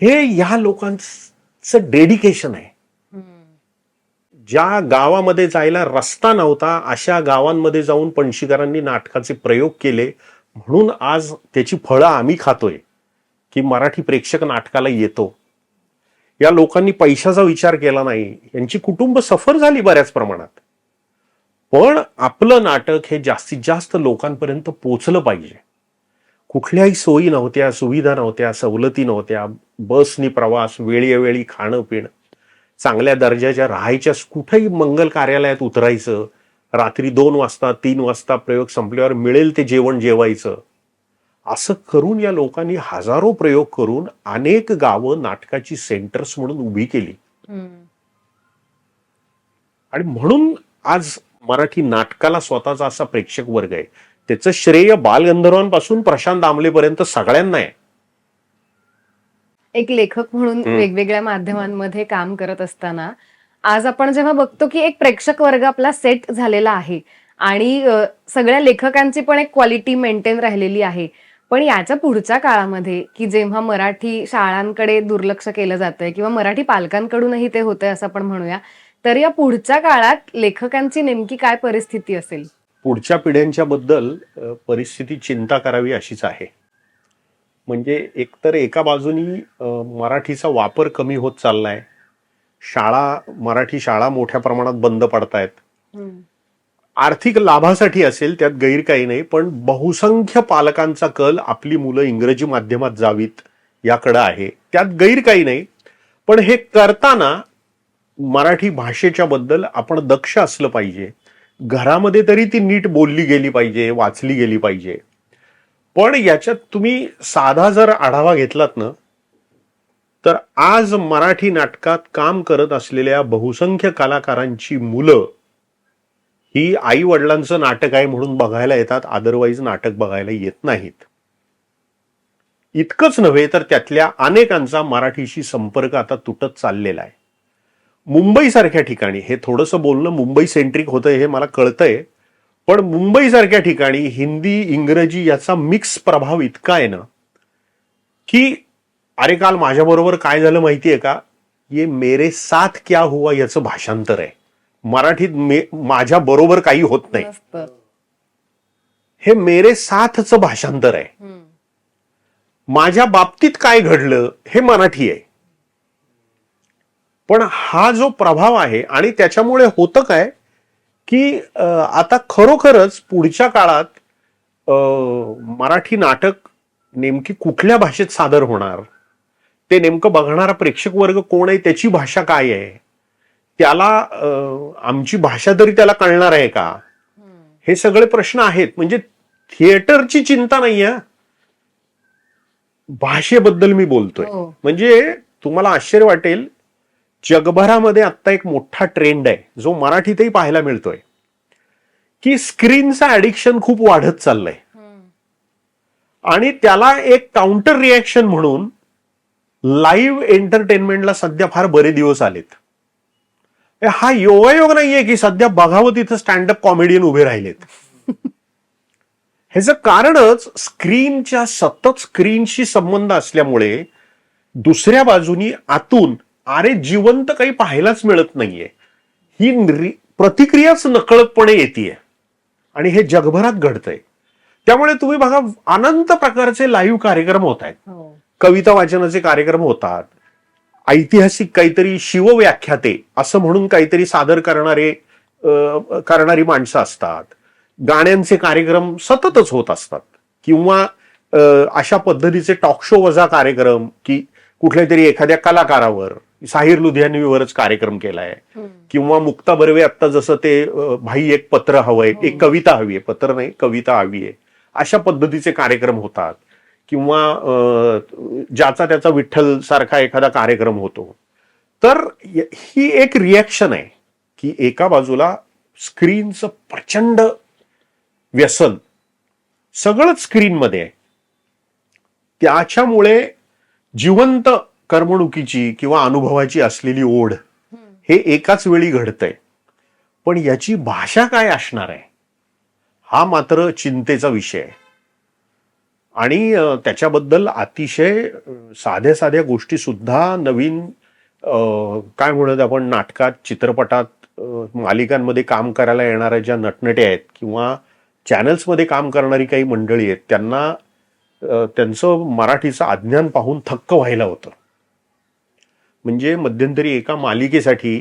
हे या लोकांचं डेडिकेशन आहे. ज्या गावामध्ये जायला रस्ता नव्हता अशा गावांमध्ये जाऊन पणशीकरांनी नाटकाचे प्रयोग केले, म्हणून आज त्याची फळं आम्ही खातोय की मराठी प्रेक्षक नाटकाला येतो. या लोकांनी पैशाचा विचार केला नाही, यांची कुटुंब सफर झाली बऱ्याच प्रमाणात, पण आपलं नाटक हे जास्तीत जास्त लोकांपर्यंत पोचलं पाहिजे. कुठल्याही सोयी नव्हत्या, सुविधा नव्हत्या, सवलती नव्हत्या, बसनी प्रवास, वेळोवेळी खाणं पिणं, चांगल्या दर्जाच्या राहायच्या, कुठेही मंगल कार्यालयात उतरायचं, रात्री 2 वाजता 3 वाजता प्रयोग संपल्यावर मिळेल ते जेवण जेवायचं. असं करून या लोकांनी हजारो प्रयोग करून अनेक गावं नाटकाची सेंटर्स म्हणून उभी केली. आणि म्हणून आज मराठी नाटकाला स्वतःचा असा प्रेक्षक वर्ग आहे. त्याचं श्रेय बालगंधर्वांपासून प्रशांत दामलेपर्यंत सगळ्यांना आहे. एक लेखक म्हणून वेगवेगळ्या माध्यमांमध्ये काम करत असताना आज आपण जेव्हा बघतो की एक प्रेक्षक वर्ग आपला सेट झालेला आहे आणि सगळ्या लेखकांची पण एक क्वालिटी मेंटेन राहिलेली आहे, पण याच्या पुढच्या काळामध्ये की जेव्हा मराठी शाळांकडे दुर्लक्ष केलं जातंय किंवा मराठी पालकांकडूनही ते होतंय असं आपण म्हणूया, तर या पुढच्या काळात लेखकांची नेमकी काय परिस्थिती असेल? पुढच्या पिढ्यांच्या बद्दल परिस्थिती चिंता करावी अशीच आहे. म्हणजे एकतर एका बाजूनी मराठीचा वापर कमी होत चाललाय, मराठी शाळा मोठ्या प्रमाणात बंद पडतायत. आर्थिक लाभासाठी असेल, त्यात गैर काही नाही, पण बहुसंख्य पालकांचा कल आपली मुलं इंग्रजी माध्यमात जावीत याकडे आहे, त्यात गैर काही नाही. पण हे करताना मराठी भाषेच्या बद्दल आपण दक्ष असलं पाहिजे. घरामध्ये तरी ती नीट बोलली गेली पाहिजे, वाचली गेली पाहिजे. पण याच्यात तुम्ही साधा जर आढावा घेतलात ना, तर आज मराठी नाटकात काम करत असलेल्या बहुसंख्य कलाकारांची मुलं ही आई वडिलांचं नाटक आहे म्हणून बघायला येतात, अदरवाईज नाटक बघायला येत नाहीत. इतकंच नव्हे तर त्यातल्या अनेकांचा मराठीशी संपर्क आता तुटत चाललेला आहे. मुंबईसारख्या ठिकाणी, हे थोडंसं बोलणं मुंबई सेंट्रिक होतंय हे मला कळतंय, पण मुंबईसारख्या ठिकाणी हिंदी इंग्रजी याचा मिक्स प्रभाव इतका आहे ना की अरे काल माझ्याबरोबर काय झालं माहितीये का, ये मेरे साथ क्या हुआ याचं भाषांतर आहे मराठीत. माझ्या बरोबर काही होत नाही, हे मेरे साथचं भाषांतर आहे. माझ्या बाबतीत काय घडलं हे मराठी आहे. पण हा जो प्रभाव आहे, आणि त्याच्यामुळे होतं काय की आता खरोखरच पुढच्या काळात मराठी नाटक नेमकी कुठल्या भाषेत सादर होणार, ते नेमकं बघणारा प्रेक्षक वर्ग कोण आहे, त्याची भाषा काय आहे, त्याला आमची भाषा तरी त्याला कळणार आहे का, हे सगळे प्रश्न आहेत. म्हणजे थिएटरची चिंता नाहीये, भाषेबद्दल मी बोलतोय. म्हणजे तुम्हाला आश्चर्य वाटेल, जगभरामध्ये आता एक मोठा ट्रेंड आहे जो मराठीतही पाहायला मिळतोय की स्क्रीनचं ऍडिक्शन खूप वाढत चाललंय, आणि त्याला एक काउंटर रिॲक्शन म्हणून लाईव्ह एंटरटेनमेंटला सध्या फार बरे दिवस आलेत. हा योगायोग नाहीये की सध्या बघावं तिथं स्टँडअप कॉमेडियन उभे राहिलेत. ह्याचं कारणच सतत स्क्रीनशी संबंध असल्यामुळे दुसऱ्या बाजूनी आतून अरे जिवंत काही पाहायलाच मिळत नाहीये, ही प्रतिक्रियाच नकळतपणे येते, आणि हे जगभरात घडतंय. त्यामुळे तुम्ही बघा, अनंत प्रकारचे लाईव्ह कार्यक्रम होत आहेत, कविता वाचनाचे कार्यक्रम होतात, ऐतिहासिक काहीतरी शिवव्याख्याते असं म्हणून काहीतरी सादर करणारी माणसं असतात, गाण्यांचे कार्यक्रम सततच होत असतात, किंवा अशा पद्धतीचे टॉक शो वजा कार्यक्रम की कुठल्या तरी एखाद्या कलाकारावर, साहिर लुधियानीवरच कार्यक्रम केलाय, किंवा मुक्ता बर्वे आता जसं ते भाई एक पत्र हवंय, एक कविता हवी आहे, पत्र नाही कविता हवी आहे, अशा पद्धतीचे कार्यक्रम होतात, किंवा ज्याचा त्याचा विठ्ठल सारखा एखादा कार्यक्रम होतो. तर ही एक रिॲक्शन आहे की एका बाजूला स्क्रीनचं प्रचंड व्यसन, सगळंच स्क्रीनमध्ये आहे, त्याच्यामुळे जिवंत करमणुकीची किंवा अनुभवाची असलेली ओढ हे एकाच वेळी घडतंय. पण याची भाषा काय असणार आहे हा मात्र चिंतेचा विषय आहे. आणि त्याच्याबद्दल अतिशय साध्या साध्या गोष्टी सुद्धा नवीन काय म्हणत आपण, नाटकात, चित्रपटात, मालिकांमध्ये काम करायला येणाऱ्या ज्या नटनट्या आहेत किंवा चॅनल्समध्ये काम करणारी काही मंडळी आहेत, त्यांना त्यांचं मराठीचं अज्ञान पाहून थक्क व्हायला होतं. म्हणजे मध्यंतरी एका मालिकेसाठी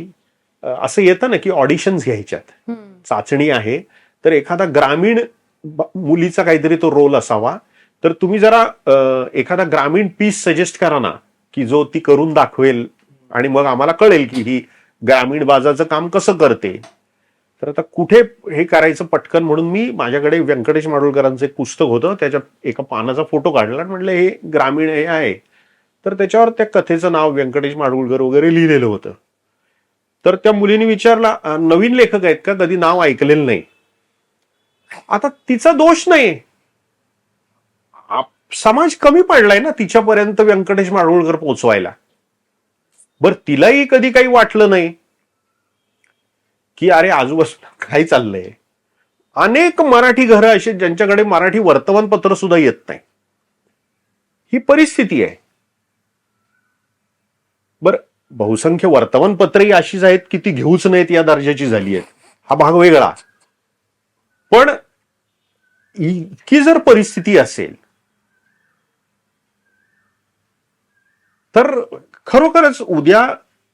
असं येतं ना की ऑडिशन्स घ्यायच्यात, चाचणी आहे, तर एखादा ग्रामीण मुलीचा काहीतरी तो रोल असावा, तर तुम्ही जरा एखादा ग्रामीण पीस सजेस्ट करा ना की जो ती करून दाखवेल, आणि मग आम्हाला कळेल की ही ग्रामीण बाजाचं काम कसं करते. तर आता कुठे हे करायचं पटकन, म्हणून मी माझ्याकडे व्यंकटेश माडगूळकरांचं एक पुस्तक होतं, त्याच्यात एका पानाचा फोटो काढला आणि म्हटलं हे ग्रामीण हे आहे, तर त्याच्यावर त्या कथेचं नाव व्यंकटेश माडगूळकर वगैरे लिहिलेलं होतं. तर त्या मुलीने विचारला, नवीन लेखक आहेत का, कधी नाव ऐकलेलं नाही. आता तिचा दोष नाही, समाज कमी पडलाय ना तिच्यापर्यंत व्यंकटेश माडगूळकर पोहोचवायला. बर तिलाही कधी काही वाटलं नाही की अरे आजूबाजूला काय चाललंय. अनेक मराठी घरं अशी ज्यांच्याकडे मराठी वर्तमानपत्र सुद्धा येत नाही, ही परिस्थिती आहे. बर बहुसंख्य वर्तमानपत्रही अशीच आहेत की ती घेऊच नाहीत या दर्जाची झाली आहेत, हा भाग वेगळा. पण इतकी जर परिस्थिती असेल तर खरोखरच उद्या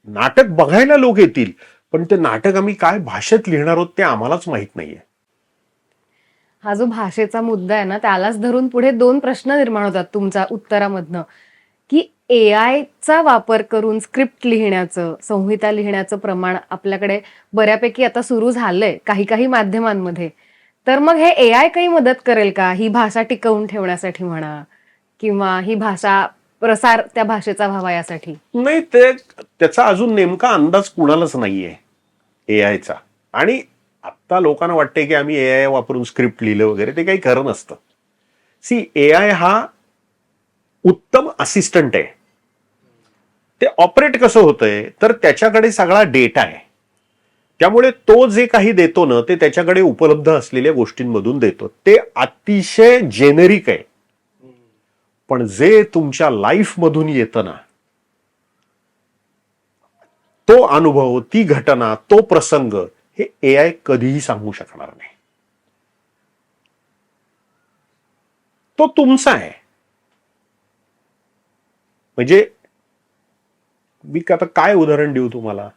नाटक बघायला लोक येतील, पण ते नाटक आम्ही काय भाषेत लिहिणार आहोत ते आम्हालाच माहित नाहीये. हा जो भाषेचा मुद्दा आहे ना, त्यालाच धरून पुढे 2 प्रश्न निर्माण होतात तुमच्या उत्तरामधनं, की एआयचा वापर करून स्क्रिप्ट लिहिण्याचं, संहिता लिहिण्याचं प्रमाण आपल्याकडे बऱ्यापैकी आता सुरू झालंय काही काही माध्यमांमध्ये. तर मग हे एआय काही मदत करेल का ही भाषा टिकवून ठेवण्यासाठी म्हणा, किंवा ही भाषा प्रसार त्या भाषेचा व्हावा यासाठी? नाही, त्याचा अजून नेमका अंदाज कुणालाच नाहीये एआयचा. आणि आत्ता लोकांना वाटते की आम्ही एआय वापरून स्क्रिप्ट लिहिलं वगैरे, ते काही खरं नसतं. सी, एआय हा उत्तम असिस्टंट आहे. ते ऑपरेट कसं होतंय तर त्याच्याकडे सगळा डेटा आहे. त्यामुळे तो जे काही देतो ना ते त्याच्याकडे उपलब्ध असलेल्या गोष्टींमधून देतो. ते अतिशय जेनेरिक आहे. पण जे तुमच्या लाईफ मधून येतं ना, तो अनुभव, ती घटना, तो प्रसंग, हे एआय कधीही सांगू शकणार नाही. तो तुमचा आहे. म्हणजे मी आता काय उदाहरण देऊ तुम्हाला.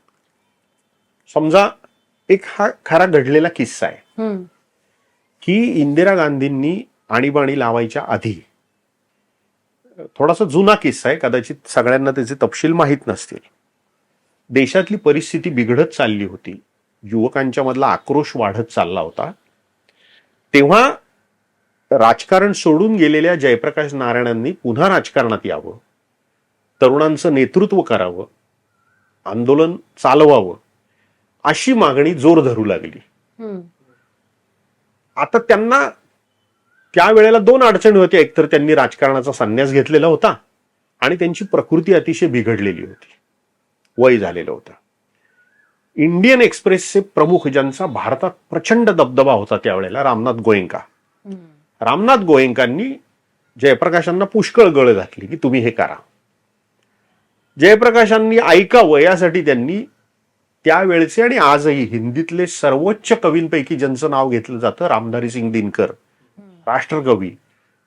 समजा एक हा खरा घडलेला किस्सा आहे की इंदिरा गांधींनी आणीबाणी लावायच्या आधी, थोडासा जुना किस्सा आहे, कदाचित सगळ्यांना त्याचे तपशील माहीत नसतील. देशातली परिस्थिती बिघडत चालली होती, युवकांच्या मधला आक्रोश वाढत चालला होता. तेव्हा राजकारण सोडून गेलेल्या जयप्रकाश नारायणांनी पुन्हा राजकारणात यावं, तरुणांचं नेतृत्व करावं, आंदोलन चालवावं, अशी मागणी जोर धरू लागली. आता त्यांना त्यावेळेला दोन अडचणी होत्या. एकतर त्यांनी राजकारणाचा संन्यास घेतलेला होता आणि त्यांची प्रकृती अतिशय बिघडलेली होती, वय झालेलं होतं. इंडियन एक्सप्रेसचे प्रमुख, ज्यांचा भारतात प्रचंड दबदबा होता त्यावेळेला, रामनाथ गोयंका. रामनाथ गोयंकांनी जयप्रकाशांना पुष्कळ गळ घातली की तुम्ही हे करा. जयप्रकाशांनी ऐकावं यासाठी त्यांनी त्यावेळेचे आणि आजही हिंदीतले सर्वोच्च कवींपैकी ज्यांचं नाव घेतलं जातं, रामधारी सिंग दिनकर, राष्ट्रकवी,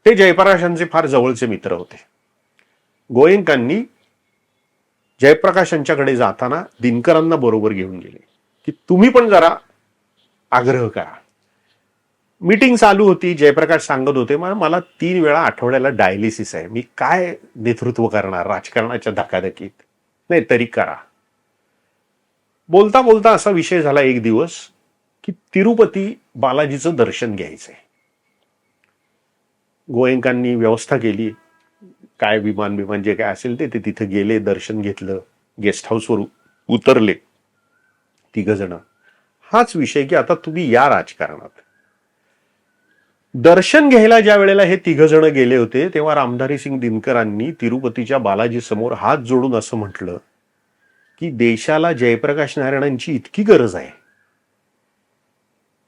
ते जयप्रकाशांचे फार जवळचे मित्र होते. गोयंकांनी जयप्रकाशांच्याकडे जाताना दिनकरांना बरोबर घेऊन गेले की तुम्ही पण जरा आग्रह करा. मीटिंग चालू होती. जयप्रकाश सांगत होते, मला 3 वेळा आठवड्याला डायलिसिस आहे, मी काय नेतृत्व करणार राजकारणाच्या धकाधकीत, नाही तरी करा. बोलता बोलता असा विषय झाला एक दिवस की तिरुपती बालाजीचं दर्शन घ्यायचंय. गोयंकांनी व्यवस्था केली, काय विमान जे काय असेल ते तिथे गेले, दर्शन घेतलं, गेस्ट हाऊसवर उतरले 3 जण. हाच विषय की आता तुम्ही या राजकारणात. दर्शन घ्यायला ज्या वेळेला हे 3 जण गेले होते तेव्हा रामधारी सिंग दिनकरांनी तिरुपतीच्या बालाजी समोर हात जोडून असं म्हटलं की देशाला जयप्रकाश नारायणांची इतकी गरज आहे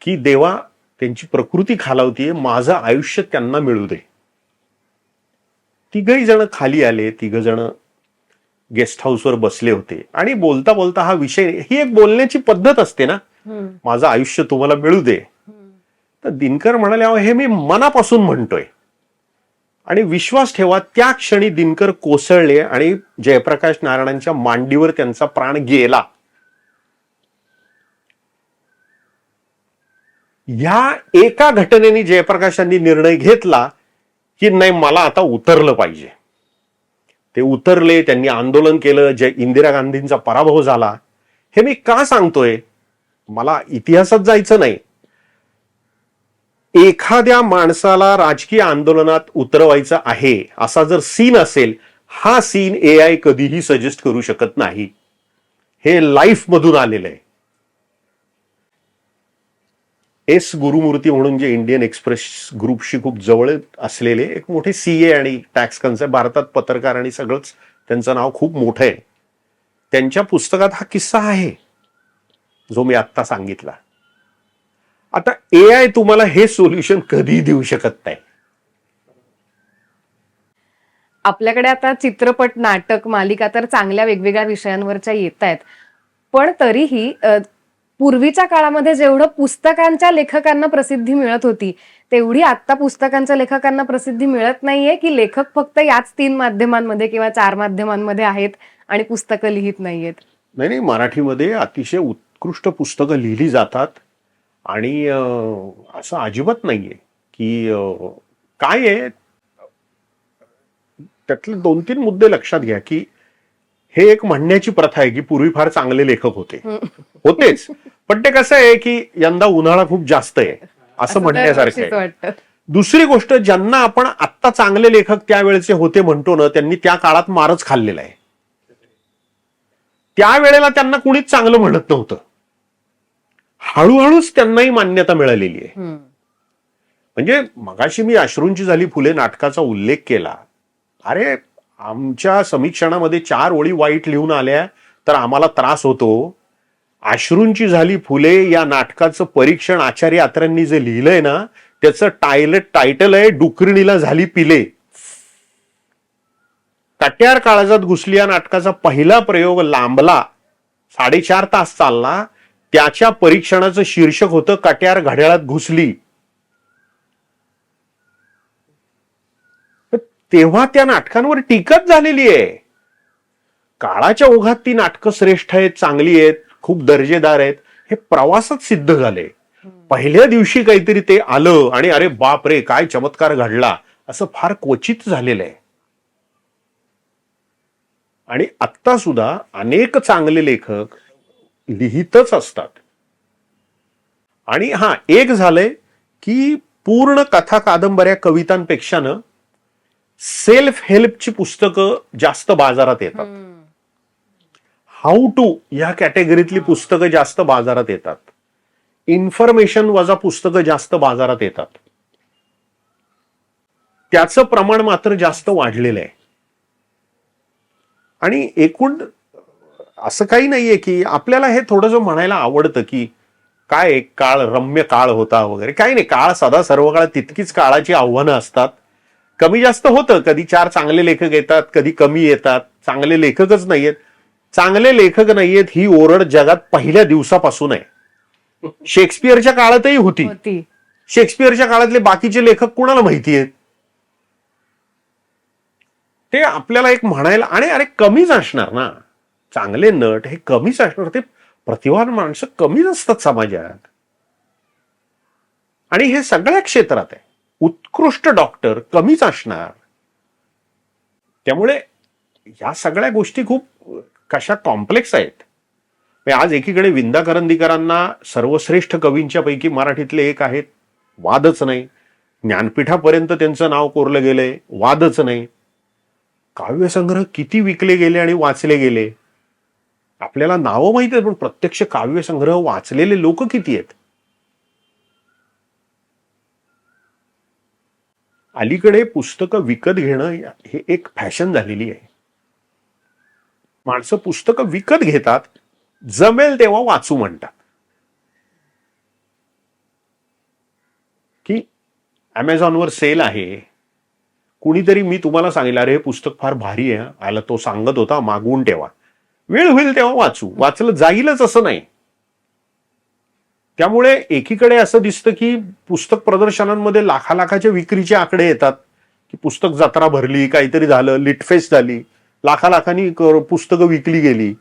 की देवा, त्यांची प्रकृती खालावतीये, माझं आयुष्य त्यांना मिळू दे. 3 जण खाली आले, 3 जण गेस्ट हाऊसवर बसले होते आणि बोलता बोलता हा विषय, ही एक बोलण्याची पद्धत असते ना, माझं आयुष्य तुम्हाला मिळू दे. तर दिनकर म्हणाले, हे मी मनापासून म्हणतोय. आणि विश्वास ठेवा, त्या क्षणी दिनकर कोसळले आणि जयप्रकाश नारायणांच्या मांडीवर त्यांचा प्राण गेला. ह्या एका घटनेने जयप्रकाशांनी निर्णय घेतला की नाही, मला आता उतरलं पाहिजे. ते उतरले, त्यांनी आंदोलन केलं, इंदिरा गांधींचा पराभव झाला. हे मी का सांगतोय, मला इतिहासात जायचं नाही. एखाद्या माणसाला राजकीय आंदोलनात उतरवायचं आहे असा जर सीन असेल, हा सीन एआय कधीही सजेस्ट करू शकत नाही. हे लाईफ मधून आलेलं आहे. एस गुरुमूर्ती म्हणून जे इंडियन एक्सप्रेस ग्रुपशी खूप जवळ असलेले एक मोठे सीए आणि टॅक्स कन्सल्टंट, भारतात पत्रकार आणि सगळंच त्यांचं नाव खूप मोठं आहे, त्यांच्या पुस्तकात हा किस्सा आहे जो मी आत्ता सांगितला. आता एआय तुम्हाला हे सोल्युशन कधी देऊ शकत नाही. आपल्याकडे आता चित्रपट, नाटक, मालिका तर चांगल्या वेगवेगळ्या विषयांवरच्या येत आहेत, पण तरीही पूर्वीच्या काळामध्ये जेवढं पुस्तकांच्या लेखकांना प्रसिद्धी मिळत होती तेवढी आता पुस्तकांच्या लेखकांना प्रसिद्धी मिळत नाहीये, की लेखक फक्त याच 3 माध्यमांमध्ये किंवा 4 माध्यमांमध्ये आहेत आणि पुस्तकं लिहित नाहीयेत. नाही, मराठीमध्ये अतिशय उत्कृष्ट पुस्तकं लिहिली जातात आणि असं अजिबात नाहीये की काय आहे. त्यातले 2-3 मुद्दे लक्षात घ्या की हे एक म्हणण्याची प्रथा आहे की पूर्वी फार चांगले लेखक होतेच, पण ते कसं आहे की यंदा उन्हाळा खूप जास्त आहे असं म्हणण्यासारखं आहे. दुसरी गोष्ट, ज्यांना आपण आत्ता चांगले लेखक त्यावेळेचे होते म्हणतो ना, त्यांनी त्या काळात मारच खाल्लेला आहे. त्यावेळेला त्यांना कुणीच चांगलं म्हणत नव्हतं. हळूहळूच त्यांनाही मान्यता मिळालेली आहे. हम्म. म्हणजे मगाशी मी अश्रूंची झाली फुले नाटकाचा उल्लेख केला. अरे आमच्या समीक्षणामध्ये 4 ओळी वाईट लिहून आल्या तर आम्हाला त्रास होतो. अश्रूंची झाली फुले या नाटकाचं परीक्षण आचार्य अत्र्यांनी जे लिहिलंय ना, त्याचं टायटल आहे डुकरिणीला झाली पिले. कट्यार काळजात घुसली या नाटकाचा पहिला प्रयोग लांबला, 4.5 तास चालला. त्याच्या परीक्षणाचं शीर्षक होतं कट्यार घड्याळात घुसली. तेव्हा त्या नाटकांवर टीकाच झालेली आहे. काळाच्या ओघात ती नाटकं श्रेष्ठ आहेत, चांगली आहेत, खूप दर्जेदार आहेत, हे प्रवासात सिद्ध झाले. पहिल्या दिवशी काहीतरी ते आलं आणि अरे बाप रे काय चमत्कार घडला असं फार क्वचित झालेलं आहे. आणि आत्ता सुद्धा अनेक चांगले लेखक लिहितच असतात. आणि हा एक झालंय की पूर्ण कथा कादंबऱ्या कवितांपेक्षा न सेल्फ हेल्पची पुस्तकं जास्त बाजारात येतात. हाऊ टू या कॅटेगरीतली पुस्तकं जास्त बाजारात येतात. इन्फॉर्मेशन वजा पुस्तकं जास्त बाजारात येतात. त्याचं प्रमाण मात्र जास्त वाढलेलं आहे. आणि एकूण असं काही नाहीये की आपल्याला हे थोडंसं म्हणायला आवडतं की काय एक काळ रम्य काळ होता वगैरे. काही नाही, काळ सदा सर्व काळ तितकीच काळाची आव्हानं असतात. कमी जास्त होतं, कधी 4 चांगले लेखक येतात, कधी कमी येतात. चांगले लेखकच नाहीयेत. चांगले लेखक नाहीयेत ही ओरड जगात पहिल्या दिवसापासून आहे. शेक्सपियरच्या काळातही होती. शेक्सपियरच्या काळातले बाकीचे लेखक कुणाला माहिती आहेत? ते आपल्याला एक म्हणायला, आणि अरे कमीच असणार ना, चांगले नट हे कमीच असणार. ते प्रतिभावान माणसं कमीच असतात समाजात. आणि हे सगळ्या क्षेत्रात आहे. उत्कृष्ट डॉक्टर कमीच असणार. त्यामुळे या सगळ्या गोष्टी खूप कशा कॉम्प्लेक्स आहेत. आज एकीकडे विंदा करंदीकरांना सर्वश्रेष्ठ कवींच्या पैकी मराठीतले एक आहेत, वादच नाही. ज्ञानपीठापर्यंत त्यांचं नाव कोरलं गेलंय, वादच नाही. काव्यसंग्रह किती विकले गेले आणि वाचले गेले आपल्याला नावं माहिती आहेत, पण प्रत्यक्ष काव्यसंग्रह वाचलेले लोक किती आहेत? अलीकडे पुस्तकं विकत घेणं हे एक फॅशन झालेली आहे. माणसं पुस्तकं विकत घेतात, जमेल तेव्हा वाचू म्हणतात. की अमेझॉनवर सेल आहे, कुणीतरी मी तुम्हाला सांगितलं अरे हे पुस्तक फार भारी आहे, आला तो सांगत होता मागवून ठेवा, वेळ होईल तेव्हा वाचू, वाचलं जाईलच असं नाही. त्यामुळे एकीकडे असं दिसतं की पुस्तक प्रदर्शनांमध्ये लाखाच्या विक्रीचे आकडे येतात की पुस्तक जत्रा भरली, काहीतरी झालं, लिटफेस्ट झाली, लाखांनी पुस्तकं विकली गेली.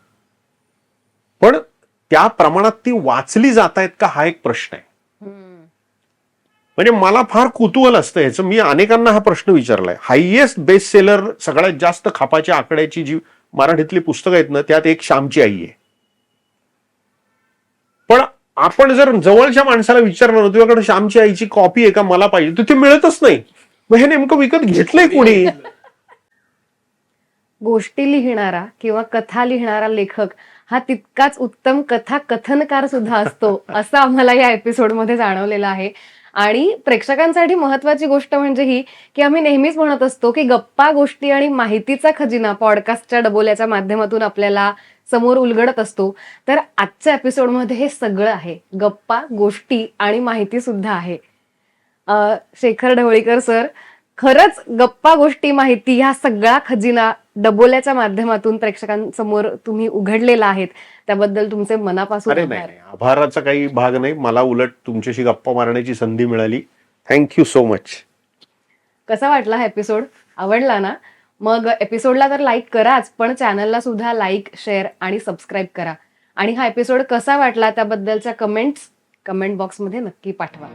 पण त्या प्रमाणात ती वाचली जात आहेत का हा एक प्रश्न आहे. म्हणजे मला फार कुतूहल असतं ह्याचं. मी अनेकांना हा प्रश्न विचारलाय. हायएस्ट बेस्ट सेलर, सगळ्यात जास्त खपाच्या आकड्याची जी मराठीतली पुस्तकं आहेत ना, त्यात एक श्यामची आई आहे. पण आपण जर जवळच्या माणसाला विचारलं ना, तुझ्याकडे श्यामची आईची कॉपी आहे का, मला पाहिजे, तर ते मिळतच नाही. मग हे नेमकं विकत घेतलंय कोणी? गोष्टी लिहिणारा किंवा कथा लिहिणारा लेखक हा तितकाच उत्तम कथा कथनकार सुद्धा असतो असं आम्हाला या एपिसोडमध्ये जाणवलेलं आहे. आणि प्रेक्षकांसाठी महत्वाची गोष्ट म्हणजे ही की आम्ही नेहमीच म्हणत असतो की गप्पा गोष्टी आणि माहितीचा खजिना पॉडकास्टच्या डबोल्याच्या माध्यमातून आपल्याला समोर उलगडत असतो. तर आजच्या एपिसोडमध्ये हे सगळं आहे, गप्पा गोष्टी आणि माहिती सुद्धा आहे. शेखर ढवळीकर सर, खरंच गप्पा गोष्टी माहिती ह्या सगळा खजिना डबोल्याच्या माध्यमातून प्रेक्षकांसमोर तुम्ही उघडलेला आहेत, त्याबद्दल तुमचे मनापासून आभार. आभाराचा काही भाग नाही, मला उलट तुमच्याशी गप्पा मारण्याची संधी मिळाली. Thank you so much. कसा वाटला हा एपिसोड? आवडला ना? मग एपिसोडला तर लाईक कराच, पण चॅनलला सुद्धा लाईक, शेअर आणि सबस्क्राईब करा. आणि हा एपिसोड कसा वाटला त्याबद्दलच्या कमेंट बॉक्समध्ये नक्की पाठवा.